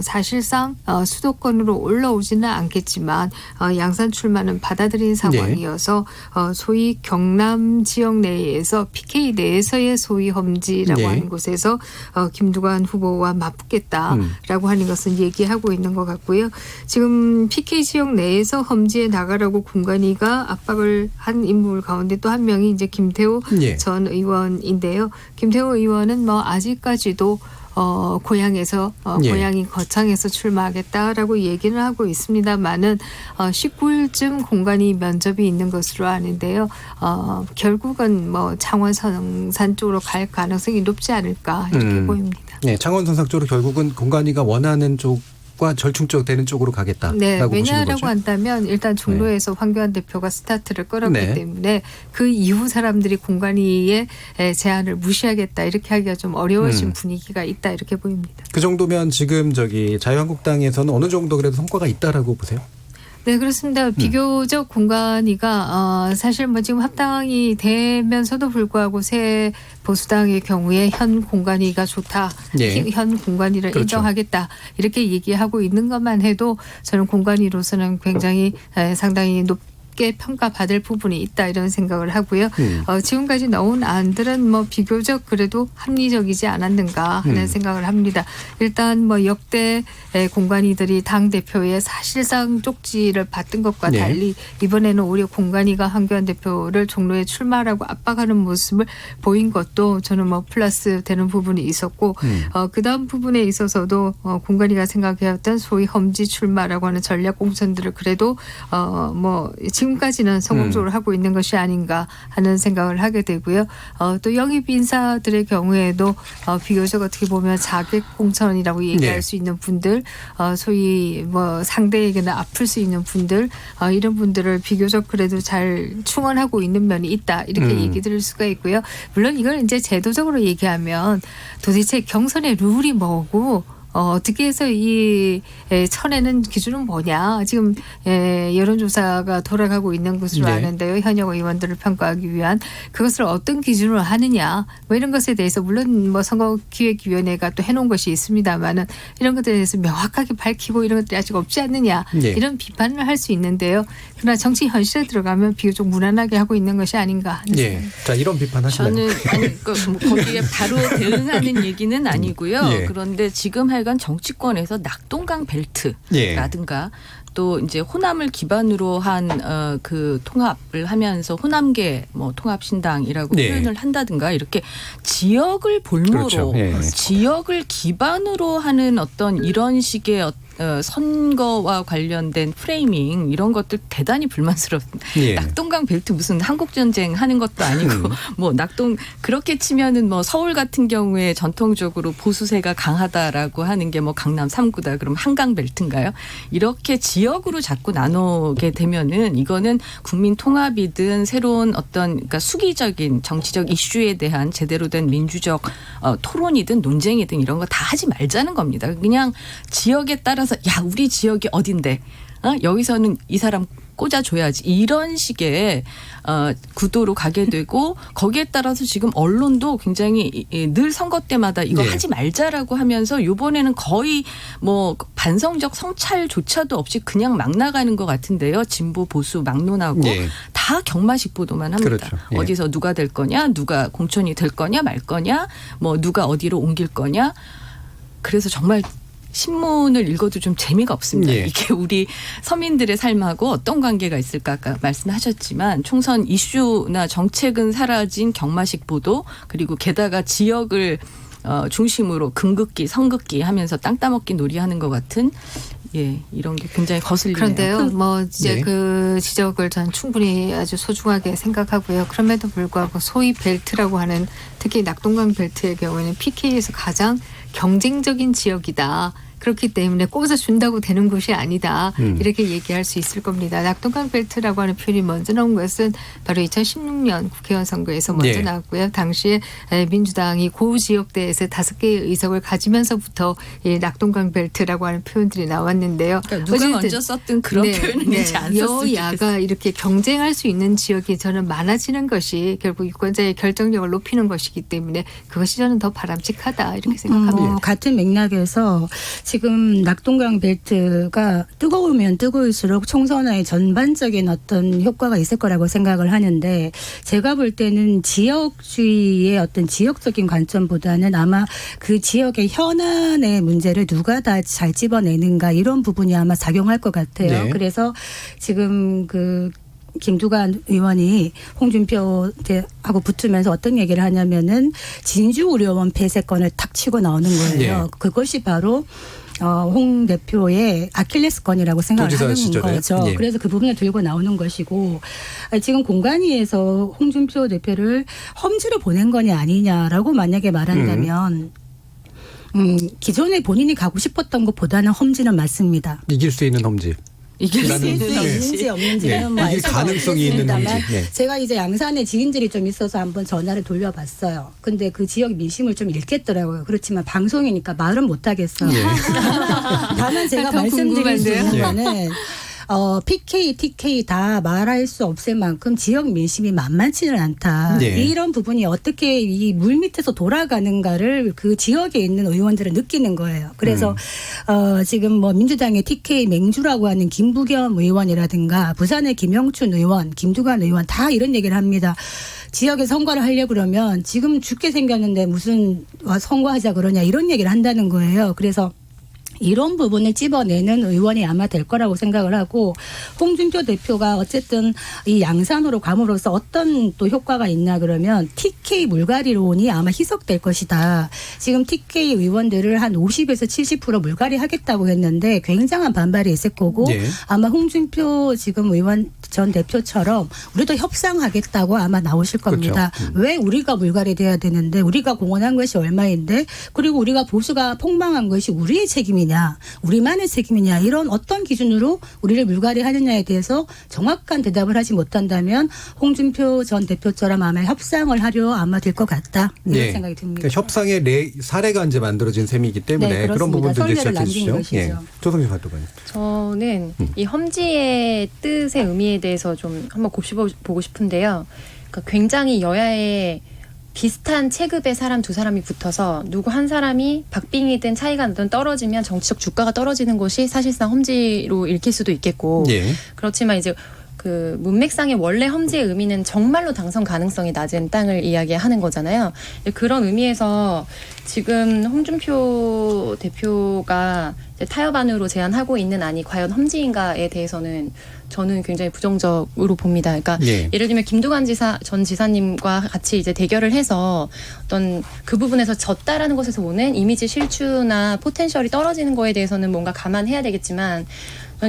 사실상 수도권으로 올라오지는 않겠지만 양산 출마는 받아들인 상황이어서 소위 경남 지역 내에서 PK 내에서의 소위 험지라고 네. 하는 곳에서 김두관 후보와 맞붙겠다라고 하는 것은 얘기하고 있는 것 같고요. 지금 PK 지역 내에서 험지에 나가라고 공관위가 압박을 한 인물 가운데 또 한 명이 이제 김태호 예. 전 의원인데요. 김태호 의원은 뭐 아직까지도 고향에서 예. 고향이 거창에서 출마하겠다라고 얘기는 하고 있습니다만은 19일쯤 공관위 면접이 있는 것으로 아는데요. 결국은 뭐 창원 성산 쪽으로 갈 가능성이 높지 않을까 이렇게 보입니다. 네, 창원 선상 쪽으로 결국은 공관위가 원하는 쪽과 절충적 되는 쪽으로 가겠다라고 네, 보시는 왜냐라고 거죠. 한다면 일단 종로에서 황교안 대표가 스타트를 끌었기 네. 때문에 그 이후 사람들이 공관위의 제안을 무시하겠다 이렇게 하기가 좀 어려워진 분위기가 있다 이렇게 보입니다. 그 정도면 지금 자유한국당에서는 어느 정도 그래도 성과가 있다라고 보세요? 네, 그렇습니다. 비교적 공관위가 사실 뭐 지금 합당이 되면서도 불구하고 새 보수당의 경우에 현 공관위가 좋다. 예. 현 공관위를 그렇죠. 인정하겠다. 이렇게 얘기하고 있는 것만 해도 저는 공관위로서는 굉장히 상당히 높게 평가받을 부분이 있다 이런 생각을 하고요. 지금까지 나온 안들은 뭐 비교적 그래도 합리적이지 않았는가 하는 생각을 합니다. 일단 뭐 역대 공관위들이 당 대표의 사실상 쪽지를 받던 것과 네. 달리 이번에는 오히려 공관위가 황교안 대표를 종로에 출마하라고 압박하는 모습을 보인 것도 저는 뭐 플러스 되는 부분이 있었고 그 다음 부분에 있어서도 공관위가 생각해왔던 소위 험지 출마라고 하는 전략 공천들을 그래도 뭐 지금까지는 성공적으로 하고 있는 것이 아닌가 하는 생각을 하게 되고요. 또 영입 인사들의 경우에도 비교적 어떻게 보면 자객 공천이라고 얘기할 네. 수 있는 분들, 소위 뭐 상대에게는 아플 수 있는 분들, 이런 분들을 비교적 그래도 잘 충원하고 있는 면이 있다 이렇게 얘기 드릴 수가 있고요. 물론 이걸 이제 제도적으로 얘기하면 도대체 경선의 룰이 뭐고 어떻게 해서 이 쳐내는 기준은 뭐냐. 지금 여론조사가 돌아가고 있는 것으로 네. 아는데요. 현역 의원들을 평가하기 위한 그것을 어떤 기준으로 하느냐. 뭐 이런 것에 대해서 물론 뭐 선거기획위원회가 또 해놓은 것이 있습니다만은 이런 것들에 대해서 명확하게 밝히고 이런 것들이 아직 없지 않느냐. 네. 이런 비판을 할 수 있는데요. 그러나 정치 현실에 들어가면 비교적 무난하게 하고 있는 것이 아닌가 하는 예. 자, 이런 비판하시나요? 저는 뭐 거기에 바로 대응하는 얘기는 아니고요. 예. 그런데 지금 하여간 정치권에서 낙동강 벨트라든가 또 이제 호남을 기반으로 한 그 통합을 하면서 호남계 뭐 통합신당이라고 네. 표현을 한다든가 이렇게 지역을 볼모로 그렇죠. 예. 지역을 기반으로 하는 어떤 이런 식의 선거와 관련된 프레이밍 이런 것들 대단히 불만스럽습니다. 예. 낙동강 벨트 무슨 한국 전쟁 하는 것도 아니고 뭐 그렇게 치면은 뭐 서울 같은 경우에 전통적으로 보수세가 강하다라고 하는 게 뭐 강남 3구다. 그럼 한강 벨트인가요? 이렇게 지역으로 자꾸 나누게 되면은 이거는 국민 통합이든 새로운 어떤 그러니까 수기적인 정치적 이슈에 대한 제대로 된 민주적 토론이든 논쟁이든 이런 거 다 하지 말자는 겁니다. 그냥 지역에 따라서 야 우리 지역이 어딘데 여기서는 이 사람 꽂아줘야지 이런 식의 구도로 가게 되고 거기에 따라서 지금 언론도 굉장히 늘 선거 때마다 이거 네. 하지 말자라고 하면서 이번에는 거의 뭐 반성적 성찰조차도 없이 그냥 막 나가는 것 같은데요. 진보 보수 막론하고 네. 다 경마식 보도만 합니다. 그렇죠. 예. 어디서 누가 될 거냐 누가 공천이 될 거냐 말 거냐 뭐 누가 어디로 옮길 거냐 그래서 정말 신문을 읽어도 좀 재미가 없습니다. 예. 이게 우리 서민들의 삶하고 어떤 관계가 있을까 아까 말씀하셨지만 총선 이슈나 정책은 사라진 경마식 보도 그리고 게다가 지역을 중심으로 금극기 선극기 하면서 땅 따먹기 놀이하는 것 같은 이런 게 굉장히 거슬리네요. 그런데요. 뭐 이제 네. 그 지적을 전 충분히 아주 소중하게 생각하고요. 그럼에도 불구하고 소위 벨트라고 하는 특히 낙동강 벨트의 경우에는 PK에서 가장 경쟁적인 지역이다. 그렇기 때문에 꼽아서 준다고 되는 곳이 아니다. 이렇게 얘기할 수 있을 겁니다. 낙동강 벨트라고 하는 표현이 먼저 나온 것은 바로 2016년 국회의원 선거에서 먼저 네. 나왔고요. 당시에 민주당이 고지역대에서 5개의 의석을 가지면서부터 이 낙동강 벨트라고 하는 표현들이 나왔는데요. 그러니까 누가 어쨌든 먼저 썼든 그런 표현은 이제 안 썼으면 여야가 좋겠어요. 이렇게 경쟁할 수 있는 지역이 저는 많아지는 것이 결국 유권자의 결정력을 높이는 것이기 때문에 그것이 저는 더 바람직하다 이렇게 생각합니다. 같은 맥락에서 지금 낙동강 벨트가 뜨거우면 뜨거울수록 총선의 전반적인 어떤 효과가 있을 거라고 생각을 하는데 제가 볼 때는 지역주의의 어떤 지역적인 관점보다는 아마 그 지역의 현안의 문제를 누가 다 잘 집어내는가 이런 부분이 아마 작용할 것 같아요. 네. 그래서 지금 그 김두관 의원이 홍준표하고 붙으면서 어떤 얘기를 하냐면은 진주의료원 폐쇄권을 탁 치고 나오는 거예요. 네. 그것이 바로 홍 대표의 아킬레스건이라고 생각을 도지사 하는 시절에. 거죠. 예. 그래서 그 부분을 들고 나오는 것이고 지금 공관위에서 홍준표 대표를 험지로 보낸 거냐 아니냐라고 만약에 말한다면 기존에 본인이 가고 싶었던 것보다는 험지는 맞습니다. 이길 수 있는 험지. 이길 수 라는- 있는 수 없이. 있는지 없는지는 예. 뭐 알 이게 수가 가능성이 있는 없겠습니다만 험지. 예. 제가 이제 양산에 지인들이 좀 있어서 한번 전화를 돌려봤어요. 근데 그 지역 민심을 좀 읽겠더라고요. 그렇지만 방송이니까 말은 못하겠어요. 예. 다만 제가 더 말씀드릴 수 궁금한데요? 있는 거는 PK, TK 다 말할 수 없을 만큼 지역 민심이 만만치는 않다. 네. 이런 부분이 어떻게 이 물밑에서 돌아가는가를 그 지역에 있는 의원들은 느끼는 거예요. 그래서 지금 뭐 민주당의 TK 맹주라고 하는 김부겸 의원이라든가 부산의 김영춘 의원, 김두관 의원 다 이런 얘기를 합니다. 지역에 선거를 하려고 그러면 지금 죽게 생겼는데 무슨 선거하자 그러냐 이런 얘기를 한다는 거예요. 그래서 이런 부분을 찝어내는 의원이 아마 될 거라고 생각을 하고 홍준표 대표가 어쨌든 이 양산으로 감으로써 어떤 또 효과가 있나 그러면 TK 물갈이론이 아마 희석될 것이다. 지금 TK 의원들을 한 50에서 70% 물갈이 하겠다고 했는데 굉장한 반발이 있을 거고 네. 아마 홍준표 지금 의원 전 대표처럼 우리도 협상하겠다고 아마 나오실 겁니다. 그렇죠. 왜 우리가 물갈이 돼야 되는데 우리가 공헌한 것이 얼마인데 그리고 우리가 보수가 폭망한 것이 우리의 책임이 책임이냐, 우리만의 책임이냐, 이런 어떤 기준으로 우리를 물갈이하느냐에 대해서 정확한 대답을 하지 못한다면 홍준표 전 대표처럼 아마 협상을 하려 아마 될 것 같다, 이런 생각이 듭니다. 그러니까 협상의 사례가 이제 만들어진 셈이기 때문에 그런 부분도 이제 시작해 주시죠. 조성진 활동가님. 저는 이 험지의 뜻의 의미에 대해서 좀 한번 곱씹어보고 싶은데요. 그러니까 굉장히 여야의 비슷한 체급의 사람 두 사람이 붙어서 누구 한 사람이 박빙이든 차이가 나든 떨어지면 정치적 주가가 떨어지는 것이 사실상 험지로 읽힐 수도 있겠고, 그렇지만 이제 그 문맥상의 원래 험지의 의미는 정말로 당선 가능성이 낮은 땅을 이야기하는 거잖아요. 그런 의미에서 지금 홍준표 대표가 이제 타협안으로 제안하고 있는 안이 과연 험지인가에 대해서는 저는 굉장히 부정적으로 봅니다. 그러니까 예를 들면 김두관 전 지사님과 같이 이제 대결을 해서 어떤 그 부분에서 졌다라는 것에서 오는 이미지 실추나 포텐셜이 떨어지는 거에 대해서는 뭔가 감안해야 되겠지만,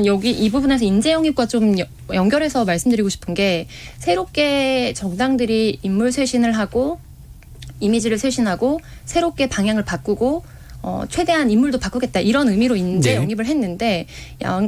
여기 이 부분에서 인재 영입과 좀 연결해서 말씀드리고 싶은 게, 새롭게 정당들이 인물 쇄신을 하고 이미지를 쇄신하고 새롭게 방향을 바꾸고 최대한 인물도 바꾸겠다, 이런 의미로 인재 영입을 했는데,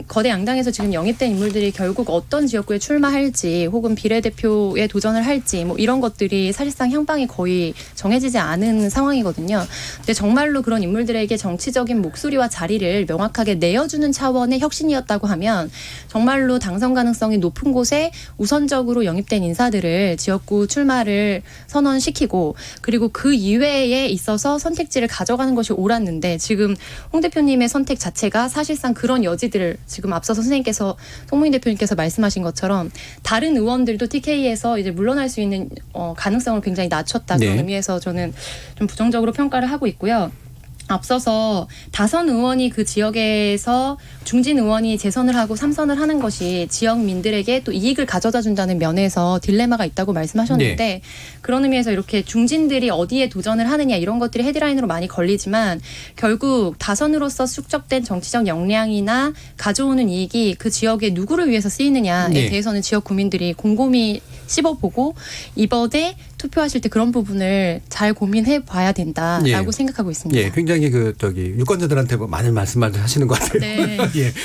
거대 양당에서 지금 영입된 인물들이 결국 어떤 지역구에 출마할지 혹은 비례대표에 도전을 할지 뭐 이런 것들이 사실상 향방이 거의 정해지지 않은 상황이거든요. 근데 정말로 그런 인물들에게 정치적인 목소리와 자리를 명확하게 내어주는 차원의 혁신이었다고 하면 정말로 당선 가능성이 높은 곳에 우선적으로 영입된 인사들을 지역구 출마를 선언시키고, 그리고 그 이외에 있어서 선택지를 가져가는 것이 옳았는데, 지금 홍 대표님의 선택 자체가 사실상 그런 여지들을 지금 앞서서 선생님께서, 송무인 대표님께서 말씀하신 것처럼 다른 의원들도 TK에서 이제 물러날 수 있는 가능성을 굉장히 낮췄다, 그런 의미에서 저는 좀 부정적으로 평가를 하고 있고요. 앞서서 다선 의원이 그 지역에서 중진 의원이 재선을 하고 3선을 하는 것이 지역민들에게 또 이익을 가져다 준다는 면에서 딜레마가 있다고 말씀하셨는데, 그런 의미에서 이렇게 중진들이 어디에 도전을 하느냐, 이런 것들이 헤드라인으로 많이 걸리지만 결국 다선으로서 축적된 정치적 역량이나 가져오는 이익이 그 지역에 누구를 위해서 쓰이느냐에 대해서는 지역 구민들이 곰곰이 씹어보고 이번에 투표하실 때 그런 부분을 잘 고민해 봐야 된다라고 생각하고 있습니다. 굉장히 유권자들한테 많은 말씀을 하시는 것 같아요.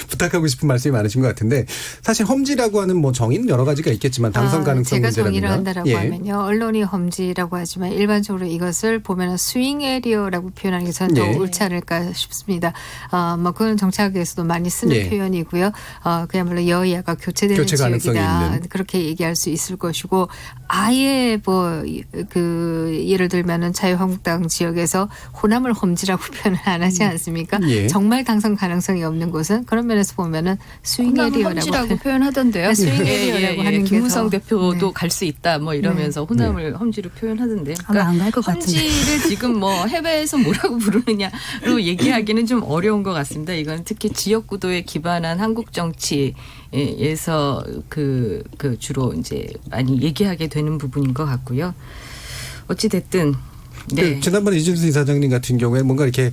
부탁하고 싶은 말씀이 많으신 것 같은데, 사실 험지라고 하는 뭐 정의는 여러 가지가 있겠지만 당선 가능성 제가 문제라든가. 정의를 한다라고 하면요, 언론이 험지라고 하지만 일반적으로 이것을 보면 스윙 에리어라고 표현하는 게 저는 더 옳지 않을까 싶습니다. 뭐 그건 정치학에서도 많이 쓰는 표현이고요. 그야말로 여야가 교체되는 지역이다, 그렇게 얘기할 수 있을 것이고, 아예 뭐 그 예를 들면은 자유한국당 지역에서 호남을 험지라고 표현을 안 하지 않습니까? 정말 당선 가능성이 없는 곳은 그런 면에서 보면은 스윙 에리어라고 표현하던데요. 스윙 에리어라고 하는 게 김무성 대표도 갈 수 있다, 뭐 이러면서 호남을 험지로 표현하던데요. 그러니까 안 갈 것 같은데. 험지를 지금 뭐 해외에서 뭐라고 부르느냐로 얘기하기는 좀 어려운 것 같습니다. 이건 특히 지역구도에 기반한 한국 정치에서 그 주로 이제 많이 얘기하게 되는 부분인 것 같고요. 어찌 됐든 지난번에 이준수 이사장님 같은 경우에 뭔가 이렇게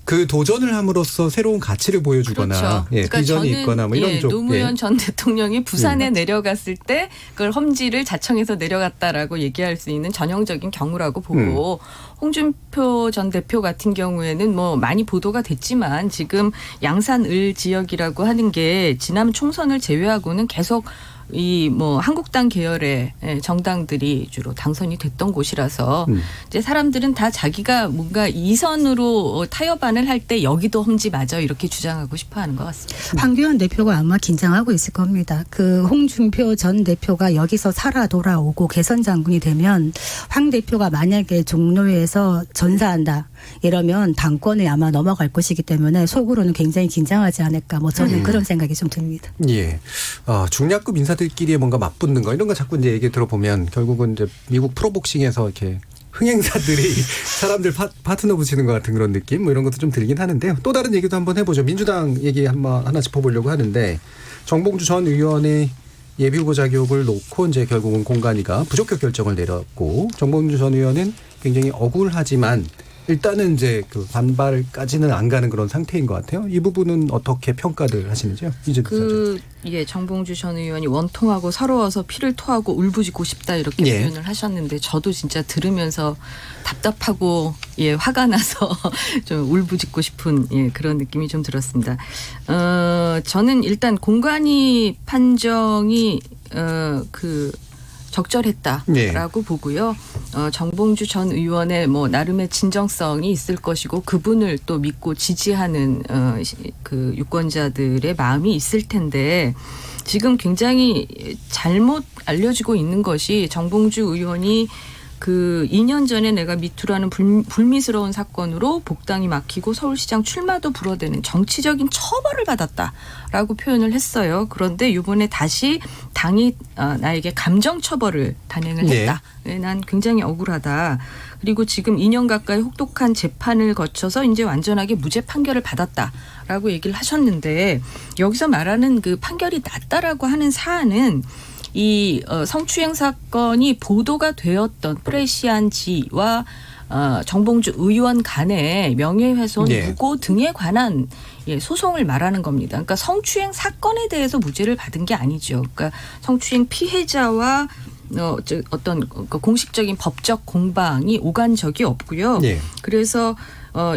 그 도전을 함으로써 새로운 가치를 보여주거나 그러니까 비전이 있거나 뭐 이런 쪽. 노무현 전 대통령이 부산에 내려갔을 때 그걸 험지를 자청해서 내려갔다라고 얘기할 수 있는 전형적인 경우라고 보고, 홍준표 전 대표 같은 경우에는 뭐 많이 보도가 됐지만 지금 양산을 지역이라고 하는 게 지난 총선을 제외하고는 계속 이 뭐 한국당 계열의 정당들이 주로 당선이 됐던 곳이라서 이제 사람들은 다 자기가 뭔가 이선으로 타협안을 할 때 여기도 험지 맞아, 이렇게 주장하고 싶어하는 것 같습니다. 황교안 대표가 아마 긴장하고 있을 겁니다. 그 홍준표 전 대표가 여기서 살아 돌아오고 개선 장군이 되면 황 대표가 만약에 종로에서 전사한다 이러면 당권에 아마 넘어갈 것이기 때문에 속으로는 굉장히 긴장하지 않을까, 뭐 저는 그런 생각이 좀 듭니다. 중량급 인사들끼리의 뭔가 맞붙는 거, 이런 거 자꾸 이제 얘기 들어보면 결국은 이제 미국 프로복싱에서 이렇게 흥행사들이 사람들 파트너 붙이는 것 같은 그런 느낌, 뭐 이런 것도 좀 들긴 하는데요. 또 다른 얘기도 한번 해보죠. 민주당 얘기 하나 짚어보려고 하는데, 정봉주 전 의원의 예비후보 자격을 놓고 이제 결국은 공관위가 부적격 결정을 내렸고, 정봉주 전 의원은 굉장히 억울하지만 일단은 이제 그 반발까지는 안 가는 그런 상태인 것 같아요. 이 부분은 어떻게 평가를 하시는지요? 정봉주 전 의원이 원통하고 서러워서 피를 토하고 울부짖고 싶다, 이렇게 표현을 하셨는데, 저도 진짜 들으면서 답답하고 화가 나서 좀 울부짖고 싶은 그런 느낌이 좀 들었습니다. 저는 일단 공관위 판정이 적절했다라고 보고요. 정봉주 전 의원의 뭐 나름의 진정성이 있을 것이고 그분을 또 믿고 지지하는 그 유권자들의 마음이 있을 텐데 지금 굉장히 잘못 알려지고 있는 것이 정봉주 의원이 그 2년 전에 내가 미투라는 불미스러운 사건으로 복당이 막히고 서울시장 출마도 불어대는 정치적인 처벌을 받았다라고 표현을 했어요. 그런데 이번에 다시 당이 나에게 감정 처벌을 단행을 했다. 난 굉장히 억울하다. 그리고 지금 2년 가까이 혹독한 재판을 거쳐서 이제 완전하게 무죄 판결을 받았다라고 얘기를 하셨는데 여기서 말하는 그 판결이 났다라고 하는 사안은 이 성추행 사건이 보도가 되었던 프레시안지와 정봉주 의원 간의 명예훼손, 무고 등에 관한 소송을 말하는 겁니다. 그러니까 성추행 사건에 대해서 무죄를 받은 게 아니죠. 그러니까 성추행 피해자와 어떤 공식적인 법적 공방이 오간 적이 없고요. 그래서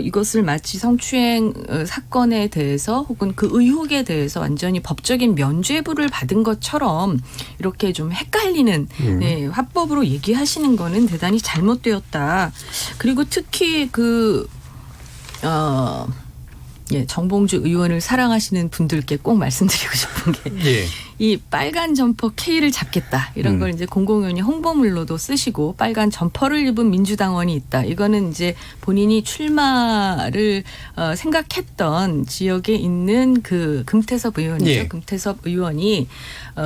이것을 마치 성추행 사건에 대해서 혹은 그 의혹에 대해서 완전히 법적인 면죄부를 받은 것처럼 이렇게 좀 헷갈리는 화법으로 얘기하시는 거는 대단히 잘못되었다. 그리고 특히 정봉주 의원을 사랑하시는 분들께 꼭 말씀드리고 싶은 게 이 빨간 점퍼 K를 잡겠다. 이런 걸 이제 공공연히 홍보물로도 쓰시고 빨간 점퍼를 입은 민주당원이 있다. 이거는 이제 본인이 출마를 생각했던 지역에 있는 그 금태섭 의원이죠. 금태섭 의원이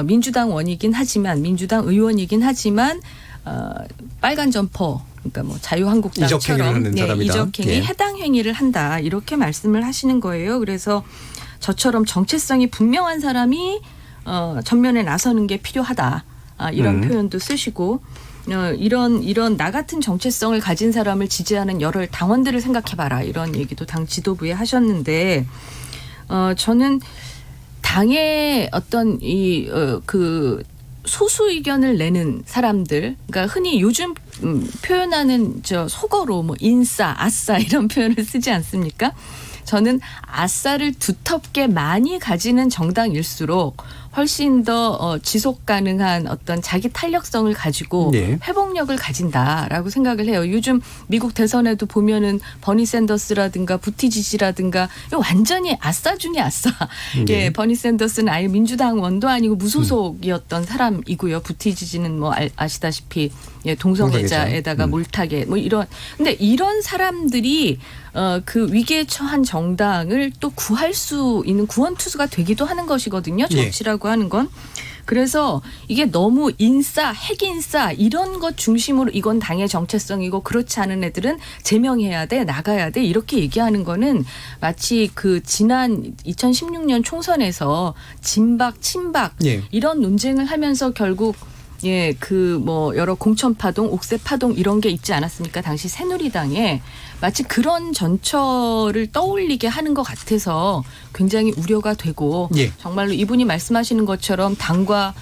민주당 의원이긴 하지만 빨간 점퍼 그러니까 뭐 자유한국당처럼 이적행위 해당 행위를 한다. 이렇게 말씀을 하시는 거예요. 그래서 저처럼 정체성이 분명한 사람이 전면에 나서는 게 필요하다. 이런 표현도 쓰시고 이런 나 같은 정체성을 가진 사람을 지지하는 여러 당원들을 생각해봐라. 이런 얘기도 당 지도부에 하셨는데 저는 당의 어떤 소수 의견을 내는 사람들, 그러니까 흔히 요즘 표현하는 속어로 뭐 인싸, 아싸 이런 표현을 쓰지 않습니까? 저는 아싸를 두텁게 많이 가지는 정당일수록 훨씬 더 지속 가능한 어떤 자기 탄력성을 가지고 회복력을 가진다라고 생각을 해요. 요즘 미국 대선에도 보면은 버니 샌더스라든가 부티지지라든가 완전히 아싸 중에 아싸. 버니 샌더스는 아예 민주당원도 아니고 무소속이었던 사람이고요. 부티지지는 뭐 아시다시피 동성애자에다가 몰타게 뭐 이런. 근데 이런 사람들이 그 위기에 처한 정당을 또 구할 수 있는 구원투수가 되기도 하는 것이거든요. 정치라고 하는 건. 그래서 이게 너무 인싸, 핵인싸 이런 것 중심으로 이건 당의 정체성이고 그렇지 않은 애들은 제명해야 돼, 나가야 돼 이렇게 얘기하는 거는 마치 그 지난 2016년 총선에서 진박, 친박 이런 논쟁을 하면서 결국 여러 공천파동, 옥새파동 이런 게 있지 않았습니까? 당시 새누리당에 마치 그런 전철을 떠올리게 하는 것 같아서 굉장히 우려가 되고 정말로 이분이 말씀하시는 것처럼 당과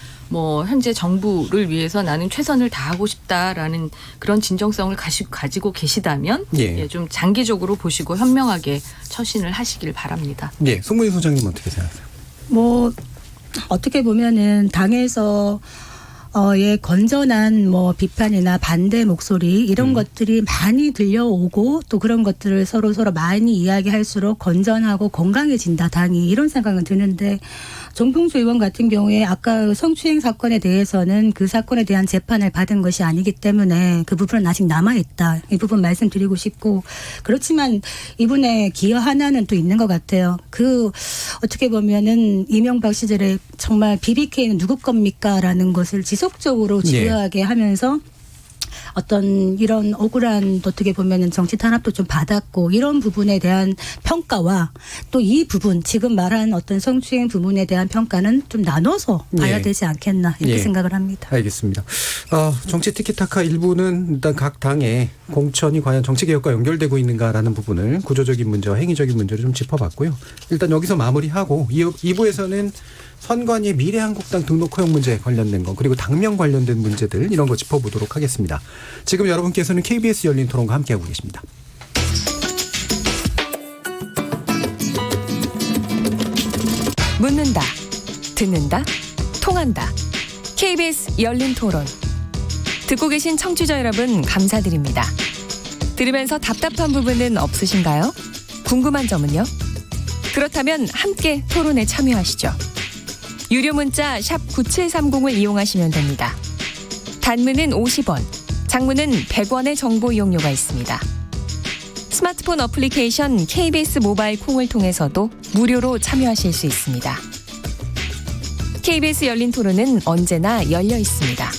현재 정부를 위해서 나는 최선을 다하고 싶다라는 그런 진정성을 가지고 계시다면 좀 장기적으로 보시고 현명하게 처신을 하시길 바랍니다. 송문희 소장님 어떻게 생각하세요? 어떻게 보면은 당에서 건전한 비판이나 반대 목소리 이런 것들이 많이 들려오고 또 그런 것들을 서로 많이 이야기할수록 건전하고 건강해진다 당이 이런 생각은 드는데 정봉주 의원 같은 경우에 아까 성추행 사건에 대해서는 그 사건에 대한 재판을 받은 것이 아니기 때문에 그 부분은 아직 남아있다. 이 부분 말씀드리고 싶고 그렇지만 이분의 기여 하나는 또 있는 것 같아요. 어떻게 보면은 이명박 시절에 정말 BBK는 누구 겁니까? 라는 것을 지속적으로 지휘하게 하면서 어떤 이런 억울한 어떻게 보면은 정치 탄압도 좀 받았고 이런 부분에 대한 평가와 또 이 부분 지금 말한 어떤 성추행 부분에 대한 평가는 좀 나눠서 봐야 되지 않겠나 이렇게 생각을 합니다. 알겠습니다. 정치 티키타카 일부는 일단 각 당의 공천이 과연 정치개혁과 연결되고 있는가라는 부분을 구조적인 문제와 행위적인 문제를 좀 짚어봤고요. 일단 여기서 마무리하고 2부에서는 선관위의 미래한국당 등록 허용 문제 관련된 거 그리고 당명 관련된 문제들 이런 거 짚어보도록 하겠습니다. 지금 여러분께서는 KBS 열린 토론과 함께하고 계십니다. 묻는다, 듣는다, 통한다. KBS 열린 토론. 듣고 계신 청취자 여러분 감사드립니다. 들으면서 답답한 부분은 없으신가요? 궁금한 점은요? 그렇다면 함께 토론에 참여하시죠. 유료 문자 샵 9730을 이용하시면 됩니다. 단문은 50원, 장문은 100원의 정보 이용료가 있습니다. 스마트폰 어플리케이션 KBS 모바일 콩을 통해서도 무료로 참여하실 수 있습니다. KBS 열린 토론은 언제나 열려 있습니다.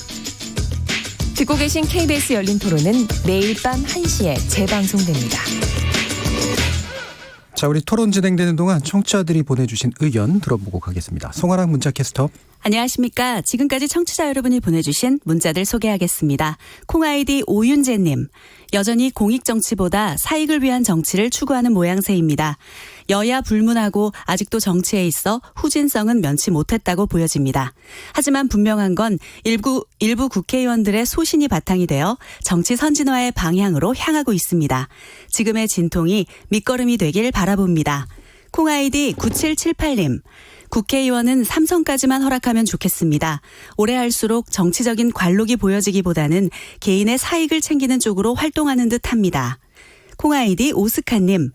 듣고 계신 KBS 열린 토론은 매일 밤 1시에 재방송됩니다. 자, 우리 토론 진행되는 동안 청취자들이 보내주신 의견 들어보고 가겠습니다. 송아랑 문자캐스터. 안녕하십니까. 지금까지 청취자 여러분이 보내주신 문자들 소개하겠습니다. 콩아이디 오윤재님. 여전히 공익정치보다 사익을 위한 정치를 추구하는 모양새입니다. 여야 불문하고 아직도 정치에 있어 후진성은 면치 못했다고 보여집니다. 하지만 분명한 건 일부 국회의원들의 소신이 바탕이 되어 정치 선진화의 방향으로 향하고 있습니다. 지금의 진통이 밑거름이 되길 바라봅니다. 콩아이디 9778님. 국회의원은 삼성까지만 허락하면 좋겠습니다. 오래 할수록 정치적인 관록이 보여지기보다는 개인의 사익을 챙기는 쪽으로 활동하는 듯합니다. 콩아이디 오스카님.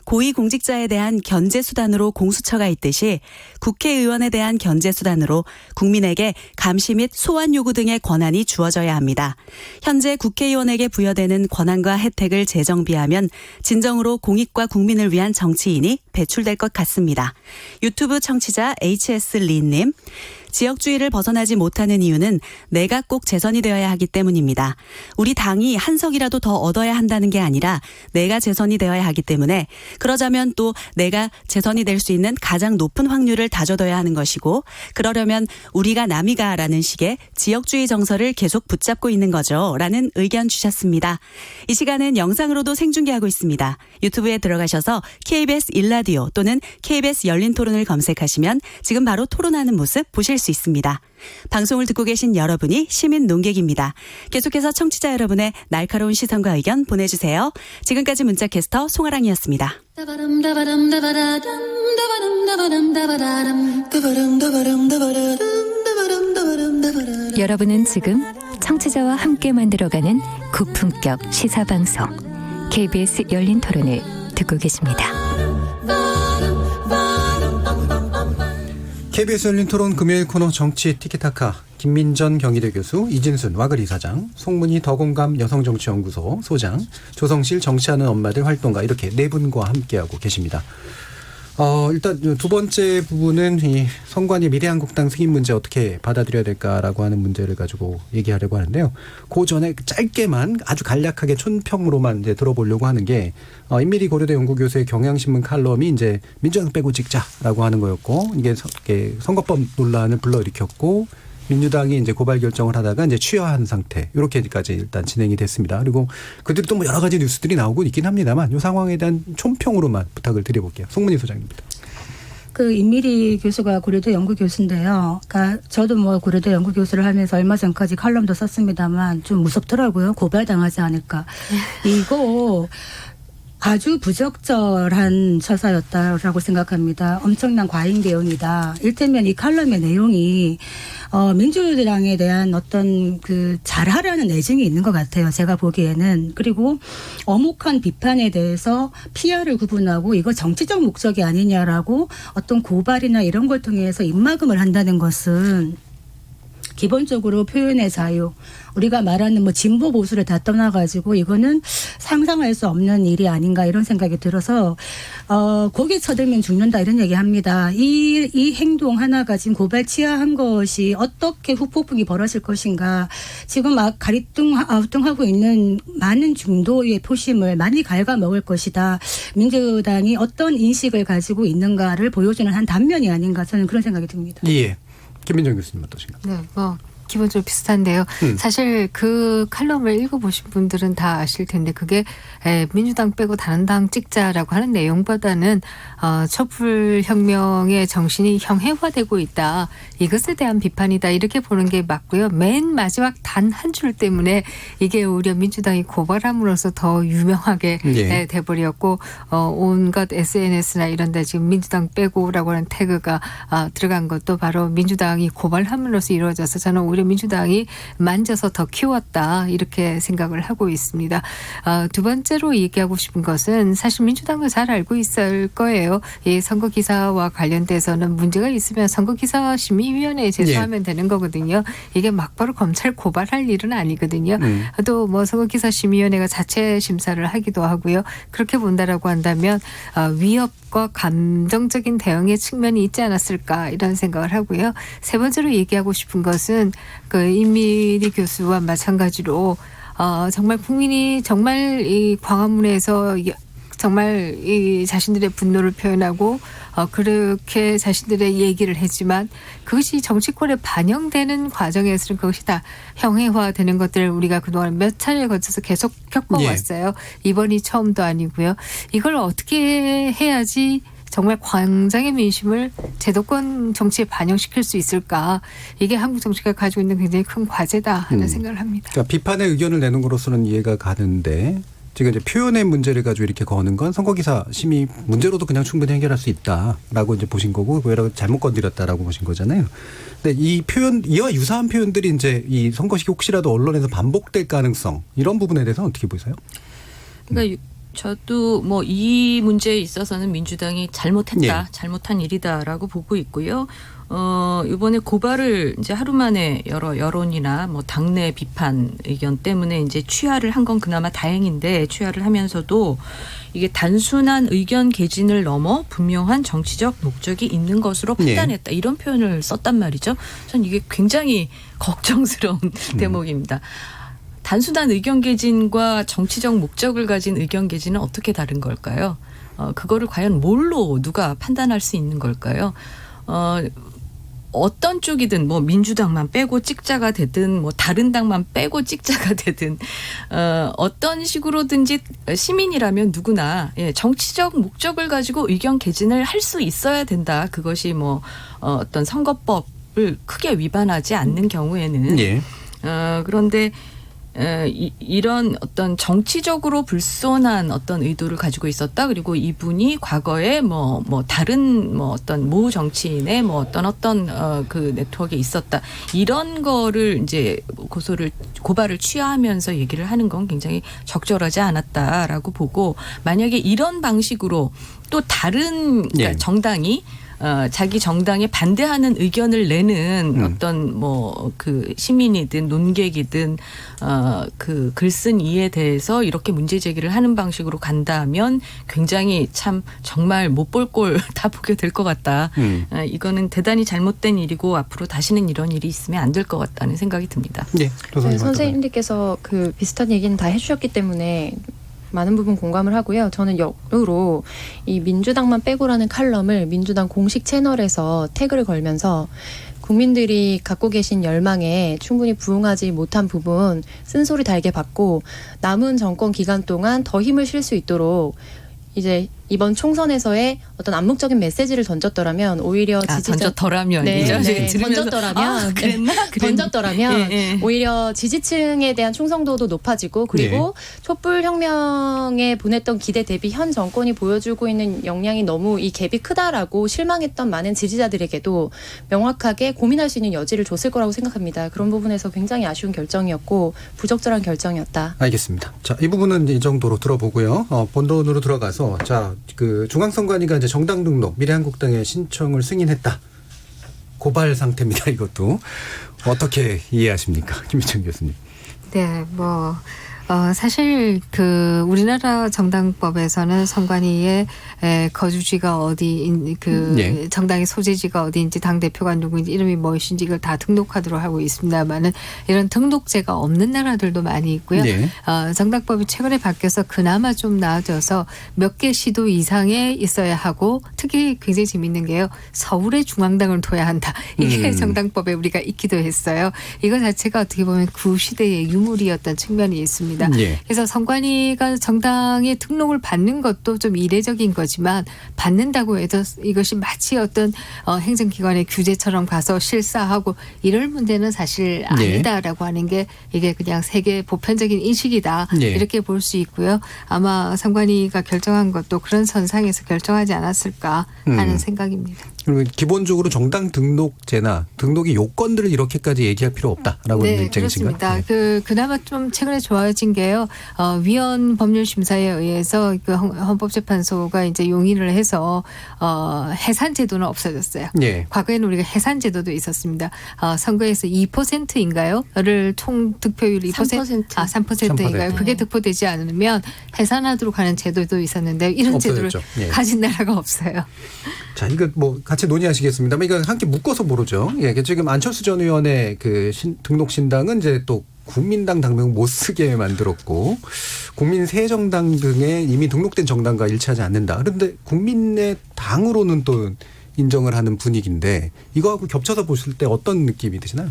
고위공직자에 대한 견제수단으로 공수처가 있듯이 국회의원에 대한 견제수단으로 국민에게 감시 및 소환 요구 등의 권한이 주어져야 합니다. 현재 국회의원에게 부여되는 권한과 혜택을 재정비하면 진정으로 공익과 국민을 위한 정치인이 배출될 것 같습니다. 유튜브 청취자 HS리님. 지역주의를 벗어나지 못하는 이유는 내가 꼭 재선이 되어야 하기 때문입니다. 우리 당이 한 석이라도 더 얻어야 한다는 게 아니라 내가 재선이 되어야 하기 때문에 그러자면 또 내가 재선이 될 수 있는 가장 높은 확률을 다져둬야 하는 것이고 그러려면 우리가 남이가라는 식의 지역주의 정서를 계속 붙잡고 있는 거죠. 라는 의견 주셨습니다. 이 시간은 영상으로도 생중계하고 있습니다. 유튜브에 들어가셔서 KBS 일라디오 또는 KBS 열린 토론을 검색하시면 지금 바로 토론하는 모습 보실 수 있습니다. 방송을 듣고 계신 여러분이 시민 논객입니다. 계속해서 청취자 여러분의 날카로운 시선과 의견 보내주세요. 지금까지 문자캐스터 송아랑이었습니다. 여러분은 지금 청취자와 함께 만들어가는 고품격 시사방송 KBS 열린 토론을 듣고 계십니다. KBS 열린 토론 금요일 코너 정치 티키타카. 김민전 경희대 교수, 이진순 와글 이사장, 송문희 더공감 여성정치연구소 소장, 조성실 정치하는 엄마들 활동가 이렇게 네 분과 함께하고 계십니다. 일단 두 번째 부분은 이 선관위 미래한국당 승인 문제 어떻게 받아들여야 될까라고 하는 문제를 가지고 얘기하려고 하는데요. 그 전에 짧게만 아주 간략하게 촌평으로만 이제 들어보려고 하는 게 임미리 고려대 연구교수의 경향신문 칼럼이 이제 민주당 빼고 찍자라고 하는 거였고 이게 선거법 논란을 불러일으켰고 민주당이 이제 고발 결정을 하다가 이제 취하한 상태 이렇게까지 일단 진행이 됐습니다. 그리고 그들이 또 뭐 여러 가지 뉴스들이 나오고 있긴 합니다만 이 상황에 대한 촌평으로만 부탁을 드려볼게요. 송문희 소장입니다. 그 임미리 교수가 고려대 연구 교수인데요. 그러니까 저도 뭐 고려대 연구 교수를 하면서 얼마 전까지 칼럼도 썼습니다만 좀 무섭더라고요. 고발당하지 않을까. 이거 아주 부적절한 처사였다라고 생각합니다. 엄청난 과잉 대응이다. 일테면 이 칼럼의 내용이 민주당에 대한 어떤 그 잘하라는 애증이 있는 것 같아요. 제가 보기에는. 그리고 엄혹한 비판에 대해서 PR을 구분하고 이거 정치적 목적이 아니냐라고 어떤 고발이나 이런 걸 통해서 입막음을 한다는 것은 기본적으로 표현의 자유, 우리가 말하는 뭐 진보 보수를 다 떠나가지고 이거는 상상할 수 없는 일이 아닌가 이런 생각이 들어서 고개 쳐들면 죽는다 이런 얘기합니다. 이 행동 하나가 지금 고발 취하한 것이 어떻게 후폭풍이 벌어질 것인가. 지금 막 아우뚱하고 있는 많은 중도의 표심을 많이 갉아먹을 것이다. 민주당이 어떤 인식을 가지고 있는가를 보여주는 한 단면이 아닌가 저는 그런 생각이 듭니다. 예. 김민정 교수님 어떠신가요? 네, 뭐 기본적으로 비슷한데요. 사실 그 칼럼을 읽어보신 분들은 다 아실 텐데 그게 민주당 빼고 다른 당 찍자라고 하는 내용보다는 촛불혁명의 정신이 형해화되고 있다. 이것에 대한 비판이다. 이렇게 보는 게 맞고요. 맨 마지막 단 한 줄 때문에 이게 오히려 민주당이 고발함으로써 더 유명하게 돼버렸고 온갖 SNS나 이런 데 지금 민주당 빼고라고 하는 태그가 들어간 것도 바로 민주당이 고발함으로써 이루어져서 저는 오히려 민주당이 만져서 더 키웠다 이렇게 생각을 하고 있습니다. 두 번째로 얘기하고 싶은 것은 사실 민주당도 잘 알고 있을 거예요. 이 선거기사와 관련돼서는 문제가 있으면 선거기사 심의위원회에 제소하면 되는 거거든요. 이게 막바로 검찰 고발할 일은 아니거든요. 또 뭐 선거기사 심의위원회가 자체 심사를 하기도 하고요. 그렇게 본다라고 한다면 위협과 감정적인 대응의 측면이 있지 않았을까 이런 생각을 하고요. 세 번째로 얘기하고 싶은 것은 그 임미리 교수와 마찬가지로 정말 국민이 정말 이 광화문에서 정말 이 자신들의 분노를 표현하고 그렇게 자신들의 얘기를 했지만 그것이 정치권에 반영되는 과정에서는 그것이 다 형해화되는 것들을 우리가 그동안 몇 차례에 거쳐서 계속 겪어왔어요. 이번이 처음도 아니고요. 이걸 어떻게 해야지 정말 광장의 민심을 제도권 정치에 반영시킬 수 있을까. 이게 한국 정치가 가지고 있는 굉장히 큰 과제다 하는 생각을 합니다. 그러니까 비판의 의견을 내는 것으로서는 이해가 가는데 지금 이제 표현의 문제를 가지고 이렇게 거는 건 선거기사 심의 문제로도 그냥 충분히 해결할 수 있다라고 이제 보신 거고 오히려 잘못 건드렸다라고 보신 거잖아요. 근데 이 표현 이와 유사한 표현들이 이제 이 선거식이 혹시라도 언론에서 반복될 가능성 이런 부분에 대해서 어떻게 보세요? 그러니까 저도 뭐 이 문제에 있어서는 민주당이 잘못했다, 잘못한 일이다라고 보고 있고요. 이번에 고발을 이제 하루 만에 여러 여론이나 뭐 당내 비판 의견 때문에 이제 취하를 한 건 그나마 다행인데 취하를 하면서도 이게 단순한 의견 개진을 넘어 분명한 정치적 목적이 있는 것으로 판단했다. 이런 표현을 썼단 말이죠. 전 이게 굉장히 걱정스러운 대목입니다. 단순한 의견 개진과 정치적 목적을 가진 의견 개진은 어떻게 다른 걸까요? 그거를 과연 뭘로 누가 판단할 수 있는 걸까요? 어떤 쪽이든 뭐 민주당만 빼고 찍자가 되든 뭐 다른 당만 빼고 찍자가 되든 어떤 식으로든지 시민이라면 누구나 정치적 목적을 가지고 의견 개진을 할 수 있어야 된다. 그것이 뭐 어떤 선거법을 크게 위반하지 않는 경우에는 그런데 이런 어떤 정치적으로 불손한 어떤 의도를 가지고 있었다. 그리고 이분이 과거에 뭐 다른 뭐 어떤 모 정치인의 뭐 어떤 그 네트워크에 있었다. 이런 거를 이제 고발을 취하하면서 얘기를 하는 건 굉장히 적절하지 않았다라고 보고 만약에 이런 방식으로 또 다른 그러니까 정당이 자기 정당에 반대하는 의견을 내는 어떤 뭐 그 시민이든 논객이든 그 글쓴 이에 대해서 이렇게 문제 제기를 하는 방식으로 간다면 굉장히 참 정말 못 볼 꼴 다 보게 될 것 같다. 이거는 대단히 잘못된 일이고 앞으로 다시는 이런 일이 있으면 안 될 것 같다는 생각이 듭니다. 네, 선생님들께서 그 비슷한 얘기는 다 해주셨기 때문에 많은 부분 공감을 하고요. 저는 역으로 이 민주당만 빼고라는 칼럼을 민주당 공식 채널에서 태그를 걸면서 국민들이 갖고 계신 열망에 충분히 부응하지 못한 부분 쓴소리 달게 받고 남은 정권 기간 동안 더 힘을 실 수 있도록 이제 이번 총선에서의 어떤 암묵적인 메시지를 던졌더라면 오히려 던졌더라면 던졌더라면 던졌더라면 오히려 지지층에 대한 충성도도 높아지고 그리고 촛불혁명에 보냈던 기대 대비 현 정권이 보여주고 있는 역량이 너무 이 갭이 크다라고 실망했던 많은 지지자들에게도 명확하게 고민할 수 있는 여지를 줬을 거라고 생각합니다. 그런 부분에서 굉장히 아쉬운 결정이었고 부적절한 결정이었다. 알겠습니다. 자, 이 부분은 이제 이 정도로 들어보고요. 본론으로 들어가서 그 중앙선관위가 이제 정당 등록 미래한국당의 신청을 승인했다. 고발 상태입니다. 이것도 어떻게 이해하십니까, 김희천 교수님? 네, 뭐 사실 우리나라 정당법에서는 선관위의 거주지가 어디 정당의 소재지가 어디인지 당 대표가 누구인지 이름이 무엇인지 이걸 다 등록하도록 하고 있습니다만은 이런 등록제가 없는 나라들도 많이 있고요. 네. 정당법이 최근에 바뀌어서 그나마 좀 나아져서 몇 개 시도 이상에 있어야 하고 특히 굉장히 재밌는 게요. 서울에 중앙당을 둬야 한다. 이게 정당법에 우리가 있기도 했어요. 이거 자체가 어떻게 보면 구시대의 유물이었던 측면이 있습니다. 예. 그래서 선관위가 정당에 등록을 받는 것도 좀 이례적인 거지만 받는다고 해도 이것이 마치 어떤 행정기관의 규제처럼 가서 실사하고 이럴 문제는 사실 아니다라고 하는 게 이게 그냥 세계 보편적인 인식이다. 이렇게 볼 수 있고요. 아마 선관위가 결정한 것도 그런 선상에서 결정하지 않았을까 하는 생각입니다. 그리고 기본적으로 정당 등록제나 등록의 요건들을 이렇게까지 얘기할 필요 없다라고 하는 입장이신가요? 그렇습니다. 그나마 좀 최근에 좋아진 게요. 위헌 법률심사에 의해서 헌법재판소가 이제 용인을 해서 해산제도는 없어졌어요. 예. 과거에는 우리가 해산제도도 있었습니다. 선거에서 2%인가요?를 총 득표율 2%. 3%인가요? 그게 득표되지 않으면 해산하도록 하는 제도도 있었는데 이런 없어졌죠. 제도를 가진 나라가 없어요. 자, 이거 같이 논의하시겠습니다만 이거 함께 묶어서 모르죠. 예, 지금 안철수 전 의원의 등록 신당은 이제 또 국민당 당명 못 쓰게 만들었고 국민새정당 등에 이미 등록된 정당과 일치하지 않는다. 그런데 국민의 당으로는 또 인정을 하는 분위기인데 이거하고 겹쳐서 보실 때 어떤 느낌이 드시나요?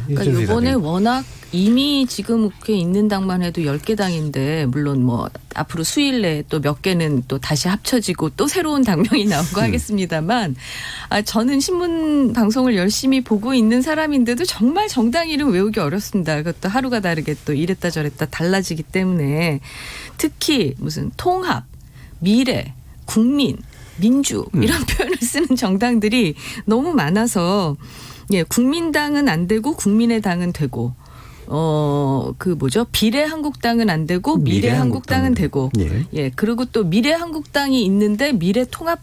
그러니까 이번에 워낙 이미 지금 있는 당만 해도 10개 당인데 물론 뭐 앞으로 수일 내에 또 몇 개는 또 다시 합쳐지고 또 새로운 당명이 나오고 하겠습니다만 저는 신문 방송을 열심히 보고 있는 사람인데도 정말 정당 이름 외우기 어렵습니다. 그것도 하루가 다르게 또 이랬다 저랬다 달라지기 때문에 특히 무슨 통합, 미래, 국민, 민주 이런 표현을 쓰는 정당들이 너무 많아서 국민당은 안 되고 국민의 당은 되고 비례한국당은 안 되고 미래한국당은 되고 그리고 또 미래한국당이 있는데 미래당도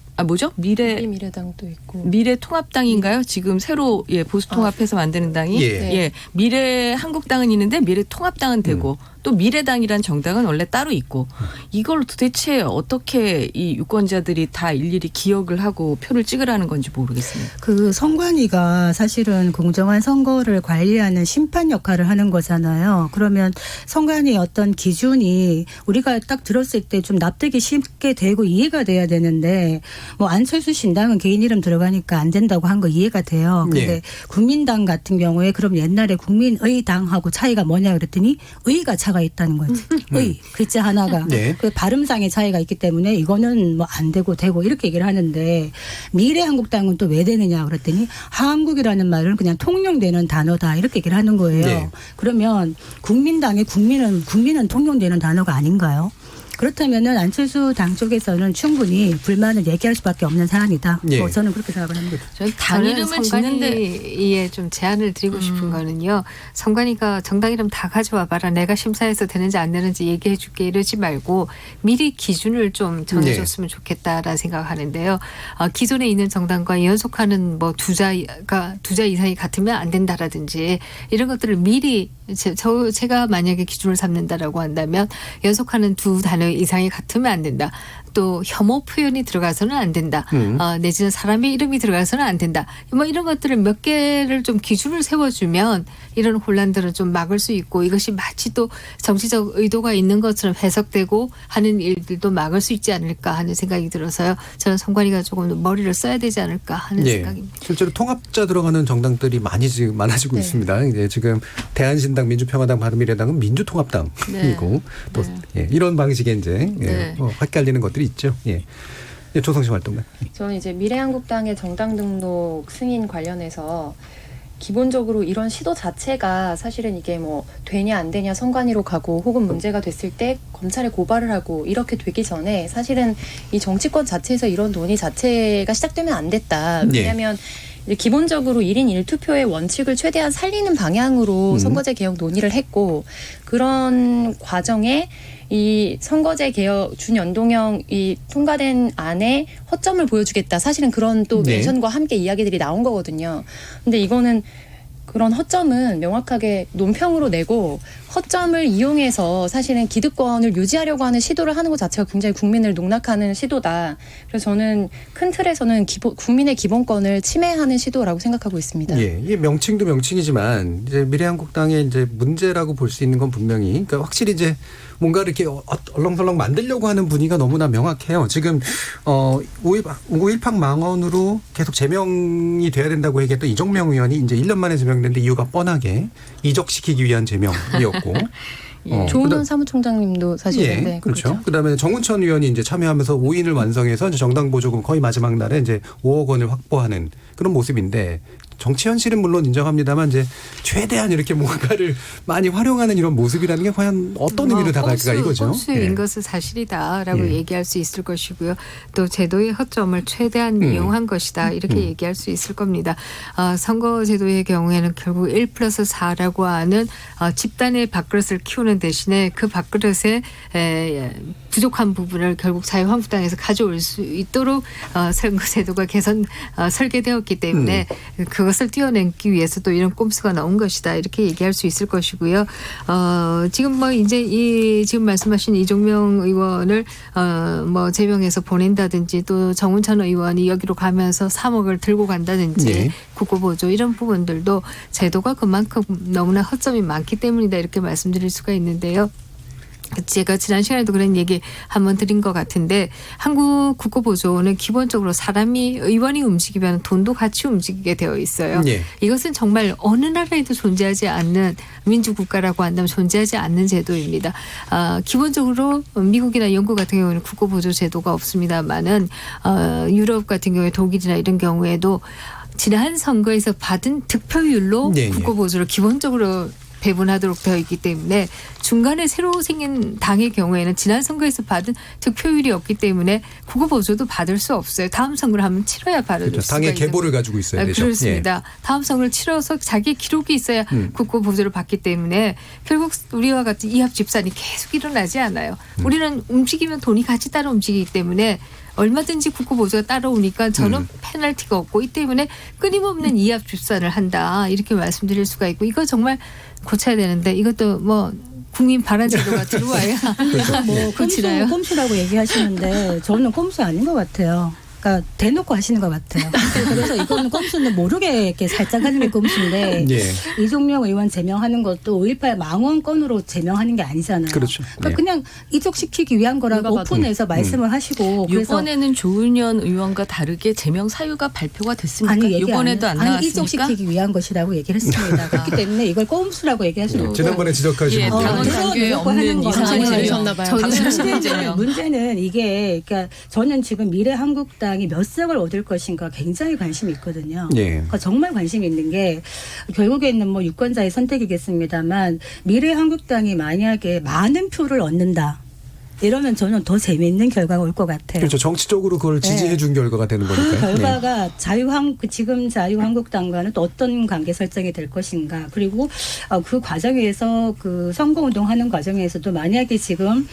있고 미래통합당인가요? 지금 새로 보수통합해서 만드는 당이 미래한국당은 있는데 미래통합당은 되고 또 미래당이란 정당은 원래 따로 있고 이걸 도대체 어떻게 이 유권자들이 다 일일이 기억을 하고 표를 찍으라는 건지 모르겠습니다. 선관위가 사실은 공정한 선거를 관리하는 심판 역할을 하는 거잖아요. 그러면 선관위 어떤 기준이 우리가 딱 들었을 때 좀 납득이 쉽게 되고 이해가 돼야 되는데 안철수 신당은 개인 이름 들어가니까 안 된다고 한 거 이해가 돼요. 근데 국민당 같은 경우에 그럼 옛날에 국민의 당하고 차이가 뭐냐 그랬더니 의가 차가 있다는 거지. 의 글자 하나가 그 발음상의 차이가 있기 때문에 이거는 안 되고 이렇게 얘기를 하는데 미래한국당은 또 왜 되느냐 그랬더니 한국이라는 말은 그냥 통용되는 단어다 이렇게 얘기를 하는 거예요. 그러면 국민당의 국민은 통용되는 단어가 아닌가요? 그렇다면은 안철수 당 쪽에서는 충분히 불만을 얘기할 수밖에 없는 사안이다. 저는 그렇게 생각을 합니다. 당 이름을 짓는데 선관위에 좀 제안을 드리고 싶은 거는요. 선관위가 정당 이름 다 가져와 봐라. 내가 심사해서 되는지 안 되는지 얘기해 줄게 이러지 말고 미리 기준을 좀 정해줬으면 좋겠다라는 생각하는데요. 기존에 있는 정당과 연속하는 두 자 이상이 같으면 안 된다라든지 이런 것들을 미리 제가 만약에 기준을 삼는다라고 한다면 연속하는 두 단어 이상이 같으면 안 된다. 또 혐오 표현이 들어가서는 안 된다. 내지는 사람의 이름이 들어가서는 안 된다. 이런 것들을 몇 개를 좀 기준을 세워주면 이런 혼란들을 좀 막을 수 있고 이것이 마치 또 정치적 의도가 있는 것처럼 해석되고 하는 일들도 막을 수 있지 않을까 하는 생각이 들어서요. 저는 선관위가 조금 더 머리를 써야 되지 않을까 하는 생각입니다. 실제로 통합자 들어가는 정당들이 많아지고 있습니다. 이제 지금 대한신당, 민주평화당, 바른미래당은 민주통합당이고 또 이런 방식의 이제 헷갈리는 것들이 있죠. 조성심 활동가. 저는 이제 미래한국당의 정당 등록 승인 관련해서 기본적으로 이런 시도 자체가 사실은 이게 되냐 안 되냐 선관위로 가고 혹은 문제가 됐을 때 검찰에 고발을 하고 이렇게 되기 전에 사실은 이 정치권 자체에서 이런 논의 자체가 시작되면 안 됐다. 왜냐하면 기본적으로 1인 1투표의 원칙을 최대한 살리는 방향으로 선거제 개혁 논의를 했고 그런 과정에 이 선거제 개혁 준연동형이 통과된 안에 허점을 보여주겠다. 사실은 그런 또 멘션과 함께 이야기들이 나온 거거든요. 근데 이거는 그런 허점은 명확하게 논평으로 내고 허점을 이용해서 사실은 기득권을 유지하려고 하는 시도를 하는 것 자체가 굉장히 국민을 농락하는 시도다. 그래서 저는 큰 틀에서는 국민의 기본권을 침해하는 시도라고 생각하고 있습니다. 예, 이게 명칭도 명칭이지만 이제 미래한국당의 이제 문제라고 볼 수 있는 건 분명히, 그러니까 확실히 이제 뭔가 이렇게 얼렁설렁 만들려고 하는 분위기가 너무나 명확해요. 지금 5.18 망언으로 계속 제명이 돼야 된다고 얘기했던 이종명 의원이 이제 1년 만에 제명됐는데 이유가 뻔하게 이적시키기 위한 제명이었고. 조은현 사무총장님도 사실 예, 그렇죠. 그다음에 정운천 의원이 이제 참여하면서 5인을 완성해서 이제 정당 보조금 거의 마지막 날에 이제 5억 원을 확보하는 그런 모습인데, 정치 현실은 물론 인정합니다만 이제 최대한 이렇게 뭔가를 많이 활용하는 이런 모습이라는 게 과연 어떤 의미로 다가갈까 이거죠. 꼼수인 예. 것은 사실이다라고 예. 얘기할 수 있을 것이고요. 또 제도의 허점을 최대한 이용한 것이다 이렇게 얘기할 수 있을 겁니다. 선거제도의 경우에는 결국 1+4라고 하는 집단의 밥그릇을 키우는 대신에 그 밥그릇에 부족한 부분을 결국 자유한국당에서 가져올 수 있도록 선거제도가 설계되었기 때문에 그것을 띄어내기 위해서 또 이런 꼼수가 나온 것이다 이렇게 얘기할 수 있을 것이고요. 지금 뭐 이제 지금 말씀하신 이종명 의원을 뭐 제명해서 보낸다든지 또 정운천 의원이 여기로 가면서 3억을 들고 간다든지 네. 국고보조 이런 부분들도 제도가 그만큼 너무나 허점이 많기 때문이다 이렇게 말씀드릴 수가 있는데요. 제가 지난 시간에도 그런 얘기 한번 드린 것 같은데, 한국 국고보조는 기본적으로 의원이 움직이면 돈도 같이 움직이게 되어 있어요. 예. 이것은 정말 어느 나라에도 존재하지 않는, 민주국가라고 한다면 존재하지 않는 제도입니다. 기본적으로 미국이나 영국 같은 경우는 국고보조 제도가 없습니다만은 유럽 같은 경우에 독일이나 이런 경우에도 지난 선거에서 받은 득표율로 네, 국고보조를 기본적으로 배분하도록 되어 있기 때문에 중간에 새로 생긴 당의 경우에는 지난 선거에서 받은 득표율이 없기 때문에 국고보조도 받을 수 없어요. 다음 선거를 한번 치러야 받을 그렇죠. 수가 당의 있는 계보를 가지고 있어야 되죠. 그렇습니다. 다음 선거를 치러서 자기 기록이 있어야 국고보조를 받기 때문에 결국 우리와 같은 이합 집산이 계속 일어나지 않아요. 우리는 움직이면 돈이 같이 따라 움직이기 때문에 얼마든지 국고보조가 따라오니까 저는 페널티가 없고 이 때문에 끊임없는 이합 집산을 한다 이렇게 말씀드릴 수가 있고, 이거 정말 고쳐야 되는데 이것도 뭐 국민 발안제도가 들어와야 뭐 고치나요? 꼼수라고 얘기하시는데 저는 꼼수 아닌 것 같아요. 그러니까 대놓고 하시는 것 같아요. 그래서 이거는 꼼수는 모르게 이렇게 살짝 하는 게 꼼수인데, 예. 이종명 의원 제명하는 것도 5.18 망원 건으로 제명하는 게 아니잖아요. 그렇죠. 그러니까 예. 그냥 이적시키기 위한 거라고 오픈해서 말씀을 하시고, 그래서 이번에는 조은현 의원과 다르게 제명 사유가 발표가 됐습니까? 이번에도 안 나왔습니까? 이적시키기 위한 것이라고 얘기를 했습니다. 그렇기 때문에 이걸 꼼수라고 얘기할 수는 없고. 지난번에 지적하신 예, 부분. 당원 장교에 없는 이상한 들으셨나 봐요. 문제는 이게, 그러니까 저는 지금 미래한국당이 몇 석을 얻을 것인가 굉장히 관심이 있거든요. 예. 그러니까 정말 관심이 있는 게, 결국에는 뭐 유권자의 선택이겠습니다만, 미래한국당이 만약에 많은 표를 얻는다, 이러면 저는 더 재미있는 결과가 올 것 같아요. 그렇죠. 정치적으로 그걸 지지해 준 결과가 되는 거니까요. 그 결과가 지금 자유한국당과는 또 어떤 관계 설정이 될 것인가. 그리고 그 과정에서 그 선거운동하는 과정에서도 만약에 지금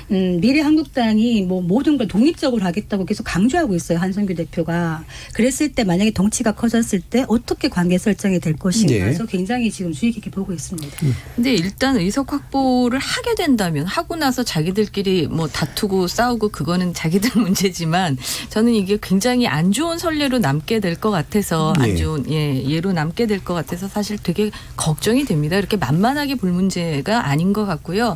미래한국당이 뭐 모든 걸 독립적으로 하겠다고 계속 강조하고 있어요. 한성규 대표가. 그랬을 때 만약에 덩치가 커졌을 때 어떻게 관계 설정이 될 것인가. 예. 그래서 굉장히 지금 주의 깊게 보고 있습니다. 근데 일단 의석 확보를 하게 된다면, 하고 나서 자기들끼리 뭐 다투고 싸우고 그거는 자기들 문제지만, 저는 이게 굉장히 안 좋은 선례로 남게 될 것 같아서, 예. 안 좋은 예로 남게 될 것 같아서 사실 되게 걱정이 됩니다. 이렇게 만만하게 볼 문제가 아닌 것 같고요.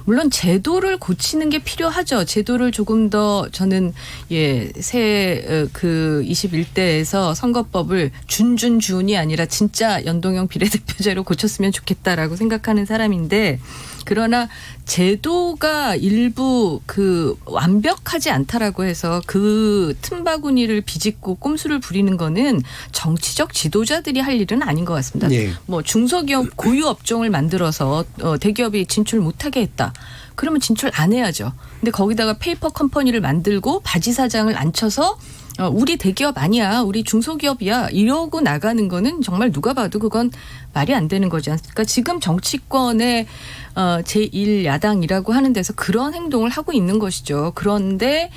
물론 제도를 고치는 게 필요하죠. 제도를 조금 더 저는 새 그 21대에서 선거법을 준준준이 아니라 진짜 연동형 비례대표제로 고쳤으면 좋겠다라고 생각하는 사람인데, 그러나 제도가 일부 그 완벽하지 않다라고 해서 그 틈바구니를 비집고 꼼수를 부리는 거는 정치적 지도자들이 할 일은 아닌 것 같습니다. 예. 뭐 중소기업 고유 업종을 만들어서 대기업이 진출 못하게 했다. 그러면 진출 안 해야죠. 근데 거기다가 페이퍼 컴퍼니를 만들고 바지 사장을 앉혀서 우리 대기업 아니야, 우리 중소기업이야 이러고 나가는 거는 정말 누가 봐도 그건 말이 안 되는 거지 않습니까? 지금 정치권의 제1야당이라고 하는 데서 그런 행동을 하고 있는 것이죠. 그런데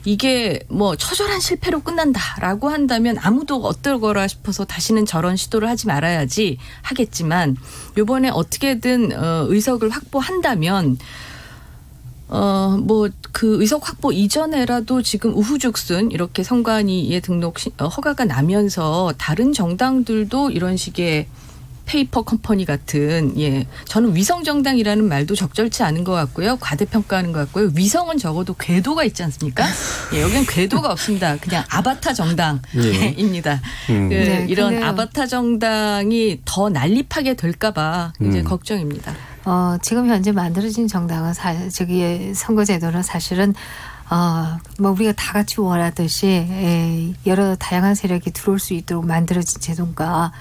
이게 뭐 처절한 실패로 끝난다라고 한다면 아무도 어떨 거라 싶어서 다시는 저런 시도를 하지 말아야지 하겠지만 이번에 어떻게든 의석을 확보한다면 뭐 그 의석 확보 이전에라도 지금 우후죽순 이렇게 선관위에 등록 허가가 나면서 다른 정당들도 이런 식의 페이퍼 컴퍼니 같은 저는 위성 정당이라는 말도 적절치 않은 것 같고요. 과대평가하는 것 같고요. 위성은 적어도 궤도가 있지 않습니까? 여기는 궤도가 없습니다. 그냥 아바타 정당입니다. 네, 이런 아바타 정당이 더 난립하게 될까 봐 이제 걱정입니다. 지금 현재 만들어진 정당은 저기 선거제도는 사실은 뭐 우리가 다 같이 원하듯이 여러 다양한 세력이 들어올 수 있도록 만들어진 제도인가라고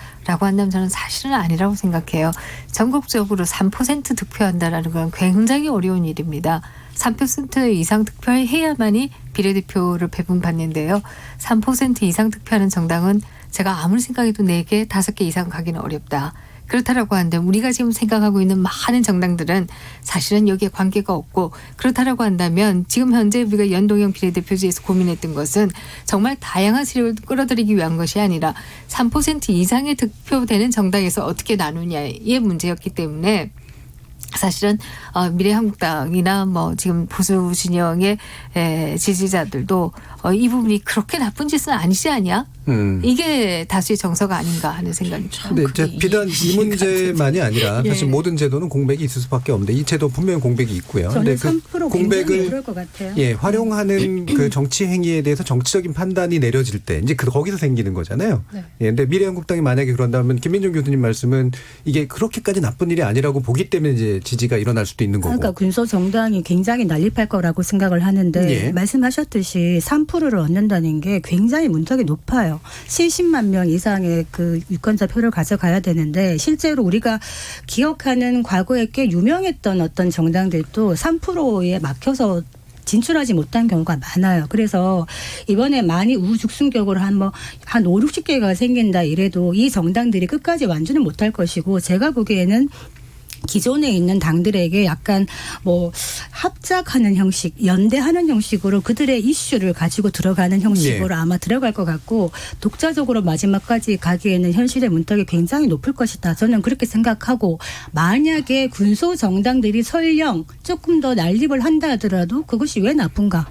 한다면 저는 사실은 아니라고 생각해요. 전국적으로 3% 득표한다라는 건 굉장히 어려운 일입니다. 3% 이상 득표해야만이 비례대표를 배분받는데요. 3% 이상 득표하는 정당은 제가 아무리 생각해도 4개, 5개 이상 가기는 어렵다. 그렇다라고 하는데 우리가 지금 생각하고 있는 많은 정당들은 사실은 여기에 관계가 없고 그렇다라고 한다면 지금 현재 우리가 연동형 비례대표제에서 고민했던 것은 정말 다양한 세력을 끌어들이기 위한 것이 아니라 3% 이상의 득표되는 정당에서 어떻게 나누냐의 문제였기 때문에 사실은 미래한국당이나 뭐 지금 보수 진영의 지지자들도 이 부분이 그렇게 나쁜 짓은 아니지 않냐? 이게 다수의 정서가 아닌가 하는 생각이 듭니다. 근데 비단 이 문제만이 아니라 사실 모든 제도는 공백이 있을 수밖에 없는데 이 제도 분명히 공백이 있고요. 저는 근데 3% 공백을 그럴 것 같아요. 활용하는 그 정치 행위에 대해서 정치적인 판단이 내려질 때 이제 거기서 생기는 거잖아요. 네. 근데 미래한국당이 만약에 그런다면 김민정 교수님 말씀은 이게 그렇게까지 나쁜 일이 아니라고 보기 때문에 이제 지지가 일어날 수도 있는 거고. 그러니까 군소 정당이 굉장히 난립할 거라고 생각을 하는데 말씀하셨듯이 3%를 얻는다는 게 굉장히 문턱이 높아요. 70만 명 이상의 그 유권자 표를 가져가야 되는데 실제로 우리가 기억하는 과거에 꽤 유명했던 어떤 정당들도 3%에 막혀서 진출하지 못한 경우가 많아요. 그래서 이번에 많이 우후죽순격으로 한 5, 60개가 생긴다 이래도 이 정당들이 끝까지 완주는 못할 것이고 제가 보기에는 기존에 있는 당들에게 약간 뭐 합작하는 형식, 연대하는 형식으로 그들의 이슈를 가지고 들어가는 형식으로 아마 들어갈 것 같고 독자적으로 마지막까지 가기에는 현실의 문턱이 굉장히 높을 것이다. 저는 그렇게 생각하고 만약에 군소 정당들이 설령 조금 더 난립을 한다 하더라도 그것이 왜 나쁜가?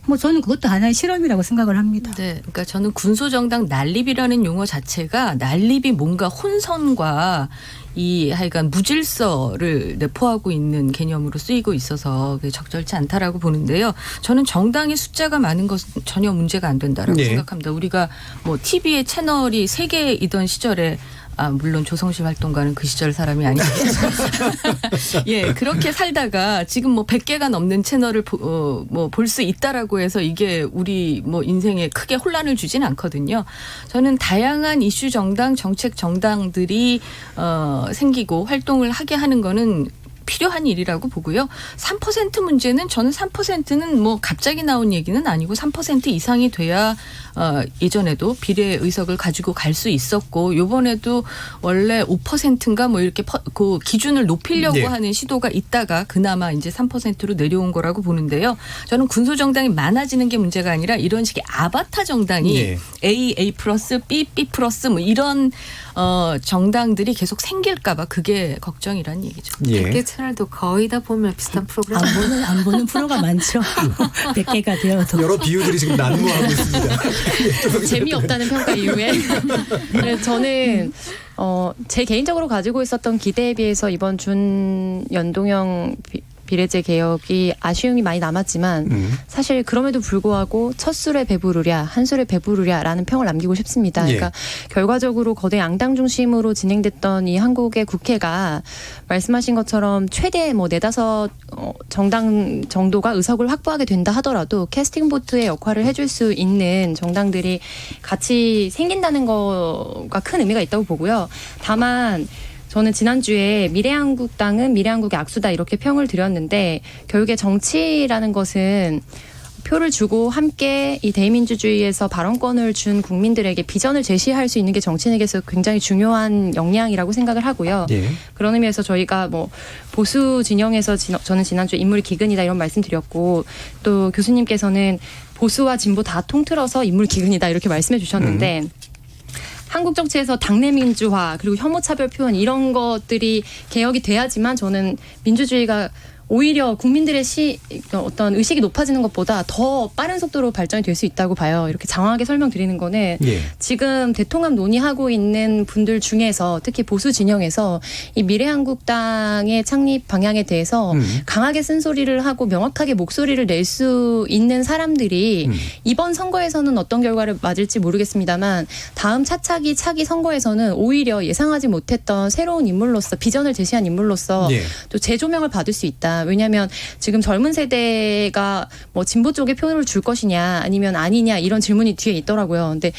뭐 저는 그것도 하나의 실험이라고 생각을 합니다. 네, 그러니까 저는 군소정당 난립이라는 용어 자체가 난립이 뭔가 혼선과 이 하여간 무질서를 내포하고 있는 개념으로 쓰이고 있어서 적절치 않다라고 보는데요. 저는 정당의 숫자가 많은 것은 전혀 문제가 안 된다라고 생각합니다. 우리가 뭐 TV의 채널이 3개이던 시절에 물론 조성실 활동가는 그 시절 사람이 아니겠지만 그렇게 살다가 지금 뭐 100개가 넘는 채널을 뭐 볼 수 있다라고 해서 이게 우리 뭐 인생에 크게 혼란을 주진 않거든요. 저는 다양한 이슈 정당, 정책 정당들이 생기고 활동을 하게 하는 거는 필요한 일이라고 보고요. 3% 문제는 저는 3%는 뭐 갑자기 나온 얘기는 아니고 3% 이상이 돼야 예전에도 비례 의석을 가지고 갈 수 있었고 이번에도 원래 5%인가 뭐 이렇게 그 기준을 높이려고 하는 시도가 있다가 그나마 이제 3%로 내려온 거라고 보는데요. 저는 군소 정당이 많아지는 게 문제가 아니라 이런 식의 아바타 정당이 A 플러스, B 플러스 뭐 이런 정당들이 계속 생길까 봐 그게 걱정이란 얘기죠. 100개 채널도 거의 다 보면 비슷한 프로그램. 안 보는 프로가 많죠. 100개가 되어도. 여러 비유들이 지금 난무하고 있습니다. 재미없다는 평가 이후에 그래서 저는 제 개인적으로 가지고 있었던 기대에 비해서 이번 준연동형 비례제 개혁이 아쉬움이 많이 남았지만 사실 그럼에도 불구하고 첫 술에 배부르랴 한 술에 배부르랴라는 평을 남기고 싶습니다. 그러니까 결과적으로 거대 양당 중심으로 진행됐던 이 한국의 국회가 말씀하신 것처럼 최대 뭐 4-5 정당 정도가 의석을 확보하게 된다 하더라도 캐스팅 보트의 역할을 해줄 수 있는 정당들이 같이 생긴다는 거가 큰 의미가 있다고 보고요. 다만 저는 지난주에 미래한국당은 미래한국의 악수다 이렇게 평을 드렸는데 결국에 정치라는 것은 표를 주고 함께 이 대의민주주의에서 발언권을 준 국민들에게 비전을 제시할 수 있는 게 정치인에게서 굉장히 중요한 역량이라고 생각을 하고요. 예. 그런 의미에서 저희가 뭐 보수 진영에서 저는 지난주에 인물이 기근이다 이런 말씀드렸고 또 교수님께서는 보수와 진보 다 통틀어서 인물 기근이다 이렇게 말씀해 주셨는데 한국 정치에서 당내 민주화 그리고 혐오 차별 표현 이런 것들이 개혁이 돼야지만 저는 민주주의가 오히려 국민들의 어떤 의식이 높아지는 것보다 더 빠른 속도로 발전이 될 수 있다고 봐요. 이렇게 장황하게 설명드리는 거는 예. 지금 대통합 논의하고 있는 분들 중에서 특히 보수 진영에서 이 미래한국당의 창립 방향에 대해서 강하게 쓴소리를 하고 명확하게 목소리를 낼 수 있는 사람들이 이번 선거에서는 어떤 결과를 맞을지 모르겠습니다만 다음 차기 선거에서는 오히려 예상하지 못했던 새로운 인물로서 비전을 제시한 인물로서 예. 또 재조명을 받을 수 있다. 왜냐하면 지금 젊은 세대가 뭐 진보 쪽에 표를 줄 것이냐 아니면 아니냐 이런 질문이 뒤에 있더라고요. 근데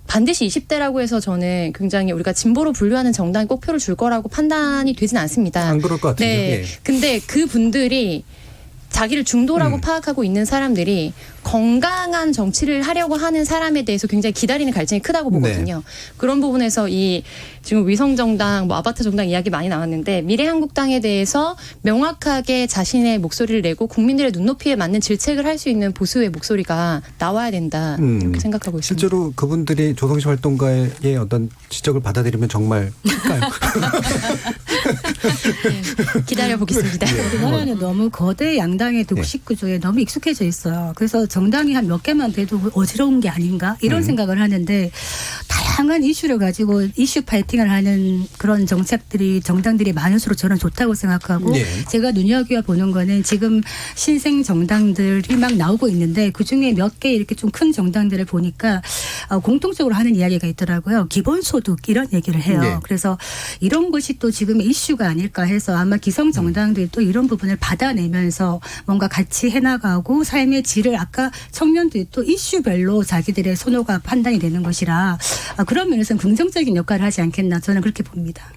반드시 20대라고 해서 저는 굉장히 우리가 진보로 분류하는 정당이 꼭 표를 줄 거라고 판단이 되진 않습니다. 안 그럴 것 같은데. 네. 예. 근데 그 분들이 자기를 중도라고 파악하고 있는 사람들이 건강한 정치를 하려고 하는 사람에 대해서 굉장히 기다리는 갈증이 크다고 보거든요. 네. 그런 부분에서 이 지금 위성정당, 뭐 아바타 정당 이야기 많이 나왔는데 미래한국당에 대해서 명확하게 자신의 목소리를 내고 국민들의 눈높이에 맞는 질책을 할 수 있는 보수의 목소리가 나와야 된다 이렇게 생각하고 있습니다. 실제로 그분들이 조성시 활동가의 어떤 지적을 받아들이면 정말 클까요? 네, 기다려보겠습니다. 우리나라는 너무 거대 양당의 독식 구조에 너무 익숙해져 있어요. 그래서 정당이 한 몇 개만 돼도 어지러운 게 아닌가 이런 생각을 하는데 다양한 이슈를 가지고 이슈 파이팅을 하는 그런 정당들이 많을수록 저는 좋다고 생각하고 예. 제가 눈여겨보는 거는 지금 신생 정당들이 막 나오고 있는데 그중에 몇 개 이렇게 좀 큰 정당들을 보니까 공통적으로 하는 이야기가 있더라고요. 기본소득 이런 얘기를 해요. 네. 그래서 이런 것이 또 지금의 이슈가 아닐까 해서 아마 기성 정당들이 또 이런 부분을 받아내면서 뭔가 같이 해나가고 삶의 질을 아까 청년들이 또 이슈별로 자기들의 선호가 판단이 되는 것이라 그런 면에서는 긍정적인 역할을 하지 않겠나 저는 그렇게 봅니다.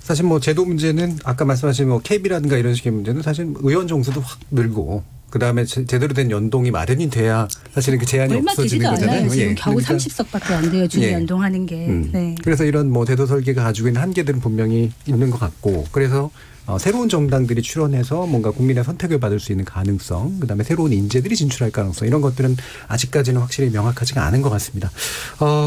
사실 뭐 제도 문제는 아까 말씀하신 뭐 KB라든가 이런 식의 문제는 사실 의원 정수도 확 늘고 그다음에 제대로 된 연동이 마련이 돼야 사실은 그 제한이 얼마 없어지는 되지도 거잖아요. 않아요. 지금 예. 겨우 그러니까 30석밖에 안 돼요. 준 예. 연동하는 게. 네. 그래서 이런 뭐 제도 설계가 가지고 있는 한계들은 분명히 있는 것 같고 그래서 새로운 정당들이 출연해서 뭔가 국민의 선택을 받을 수 있는 가능성, 그다음에 새로운 인재들이 진출할 가능성 이런 것들은 아직까지는 확실히 명확하지가 않은 것 같습니다.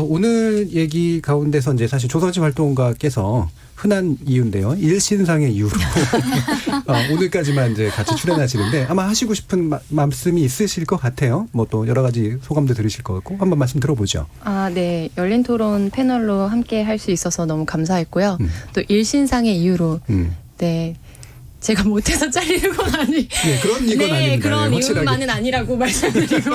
오늘 얘기 가운데서 이제 사실 조성시 활동가께서 흔한 이유인데요. 일신상의 이유로 오늘까지만 이제 같이 출연하시는데 아마 하시고 싶은 말씀이 있으실 것 같아요. 뭐 또 여러 가지 소감도 들으실 것 같고 한번 말씀 들어보죠. 네. 열린 토론 패널로 함께 할 수 있어서 너무 감사했고요. 또 일신상의 이유로 네. 제가 못해서 잘리는 건 네, 그런 이유는 아닙니다. 그런 확실하게. 이유만은 아니라고 말씀드리고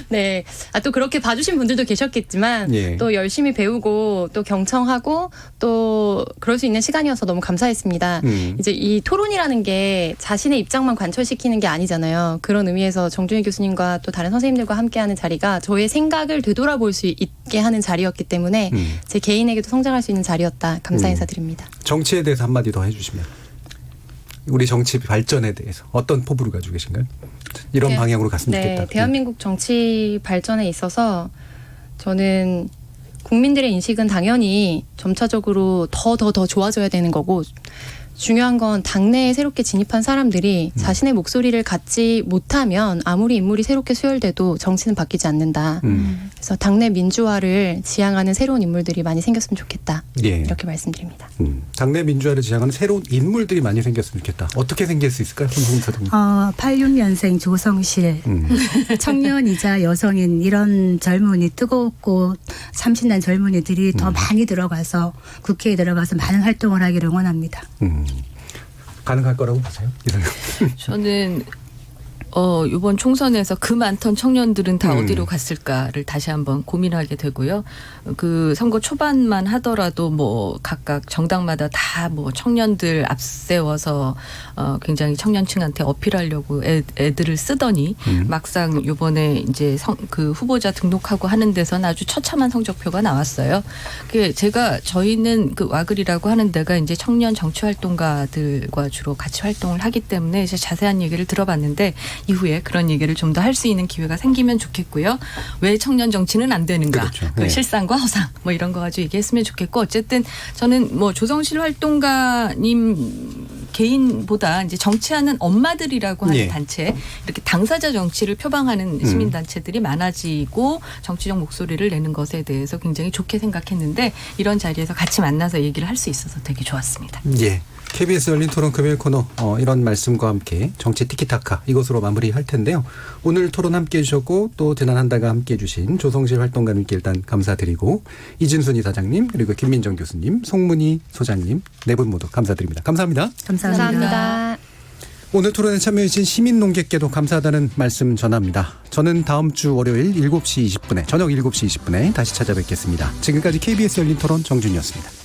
네. 또 그렇게 봐주신 분들도 계셨겠지만 예. 또 열심히 배우고 또 경청하고 또 그럴 수 있는 시간이어서 너무 감사했습니다. 이제 이 토론이라는 게 자신의 입장만 관철시키는 게 아니잖아요. 그런 의미에서 정준희 교수님과 또 다른 선생님들과 함께하는 자리가 저의 생각을 되돌아볼 수 있게 하는 자리였기 때문에 제 개인에게도 성장할 수 있는 자리였다. 감사 인사드립니다. 정치에 대해서 한마디 더 해주시면. 우리 정치 발전에 대해서 어떤 포부를 가지고 계신가요? 이런 방향으로 갔으면 좋겠다. 대한민국 정치 발전에 있어서 저는 국민들의 인식은 당연히 점차적으로 더 좋아져야 되는 거고 중요한 건 당내에 새롭게 진입한 사람들이 자신의 목소리를 갖지 못하면 아무리 인물이 새롭게 수혈돼도 정치는 바뀌지 않는다. 그래서 당내 민주화를 지향하는 새로운 인물들이 많이 생겼으면 좋겠다. 예. 이렇게 말씀드립니다. 당내 민주화를 지향하는 새로운 인물들이 많이 생겼으면 좋겠다. 어떻게 생길 수 있을까요? 86년생 조성실 청년이자 여성인 이런 젊은이 뜨겁고 참신한 젊은이들이 더 많이 들어가서 국회에 들어가서 많은 활동을 하기를 원합니다. 가능할 거라고 보세요? 저는 이번 총선에서 그 많던 청년들은 다 어디로 갔을까를 다시 한번 고민하게 되고요. 그 선거 초반만 하더라도 뭐 각각 정당마다 다 뭐 청년들 앞세워서 굉장히 청년층한테 어필하려고 애들을 쓰더니 막상 이번에 이제 그 후보자 등록하고 하는 데서는 아주 처참한 성적표가 나왔어요. 저희는 그 와글이라고 하는 데가 이제 청년 정치활동가들과 주로 같이 활동을 하기 때문에 이제 자세한 얘기를 들어봤는데 이후에 그런 얘기를 좀 더 할 수 있는 기회가 생기면 좋겠고요. 왜 청년 정치는 안 되는가? 그렇죠. 그 네. 실상과 허상 뭐 이런 거 가지고 얘기했으면 좋겠고 어쨌든 저는 뭐 조성실 활동가님 개인보다 이제 정치하는 엄마들이라고 하는 예. 단체 이렇게 당사자 정치를 표방하는 시민단체들이 많아지고 정치적 목소리를 내는 것에 대해서 굉장히 좋게 생각했는데 이런 자리에서 같이 만나서 얘기를 할 수 있어서 되게 좋았습니다. 예. KBS 열린 토론 금요일 코너 이런 말씀과 함께 정치 티키타카 이것으로 마무리할 텐데요. 오늘 토론 함께해 주셨고 또 지난 한 달간 함께해 주신 조성실 활동가님께 일단 감사드리고 이진순 이사장님 그리고 김민정 교수님 송문희 소장님 네 분 모두 감사드립니다. 감사합니다. 감사합니다. 오늘 토론에 참여해 주신 시민논객께도 감사하다는 말씀 전합니다. 저는 다음 주 월요일 7시 20분에 저녁 7시 20분에 다시 찾아뵙겠습니다. 지금까지 KBS 열린 토론 정준이었습니다.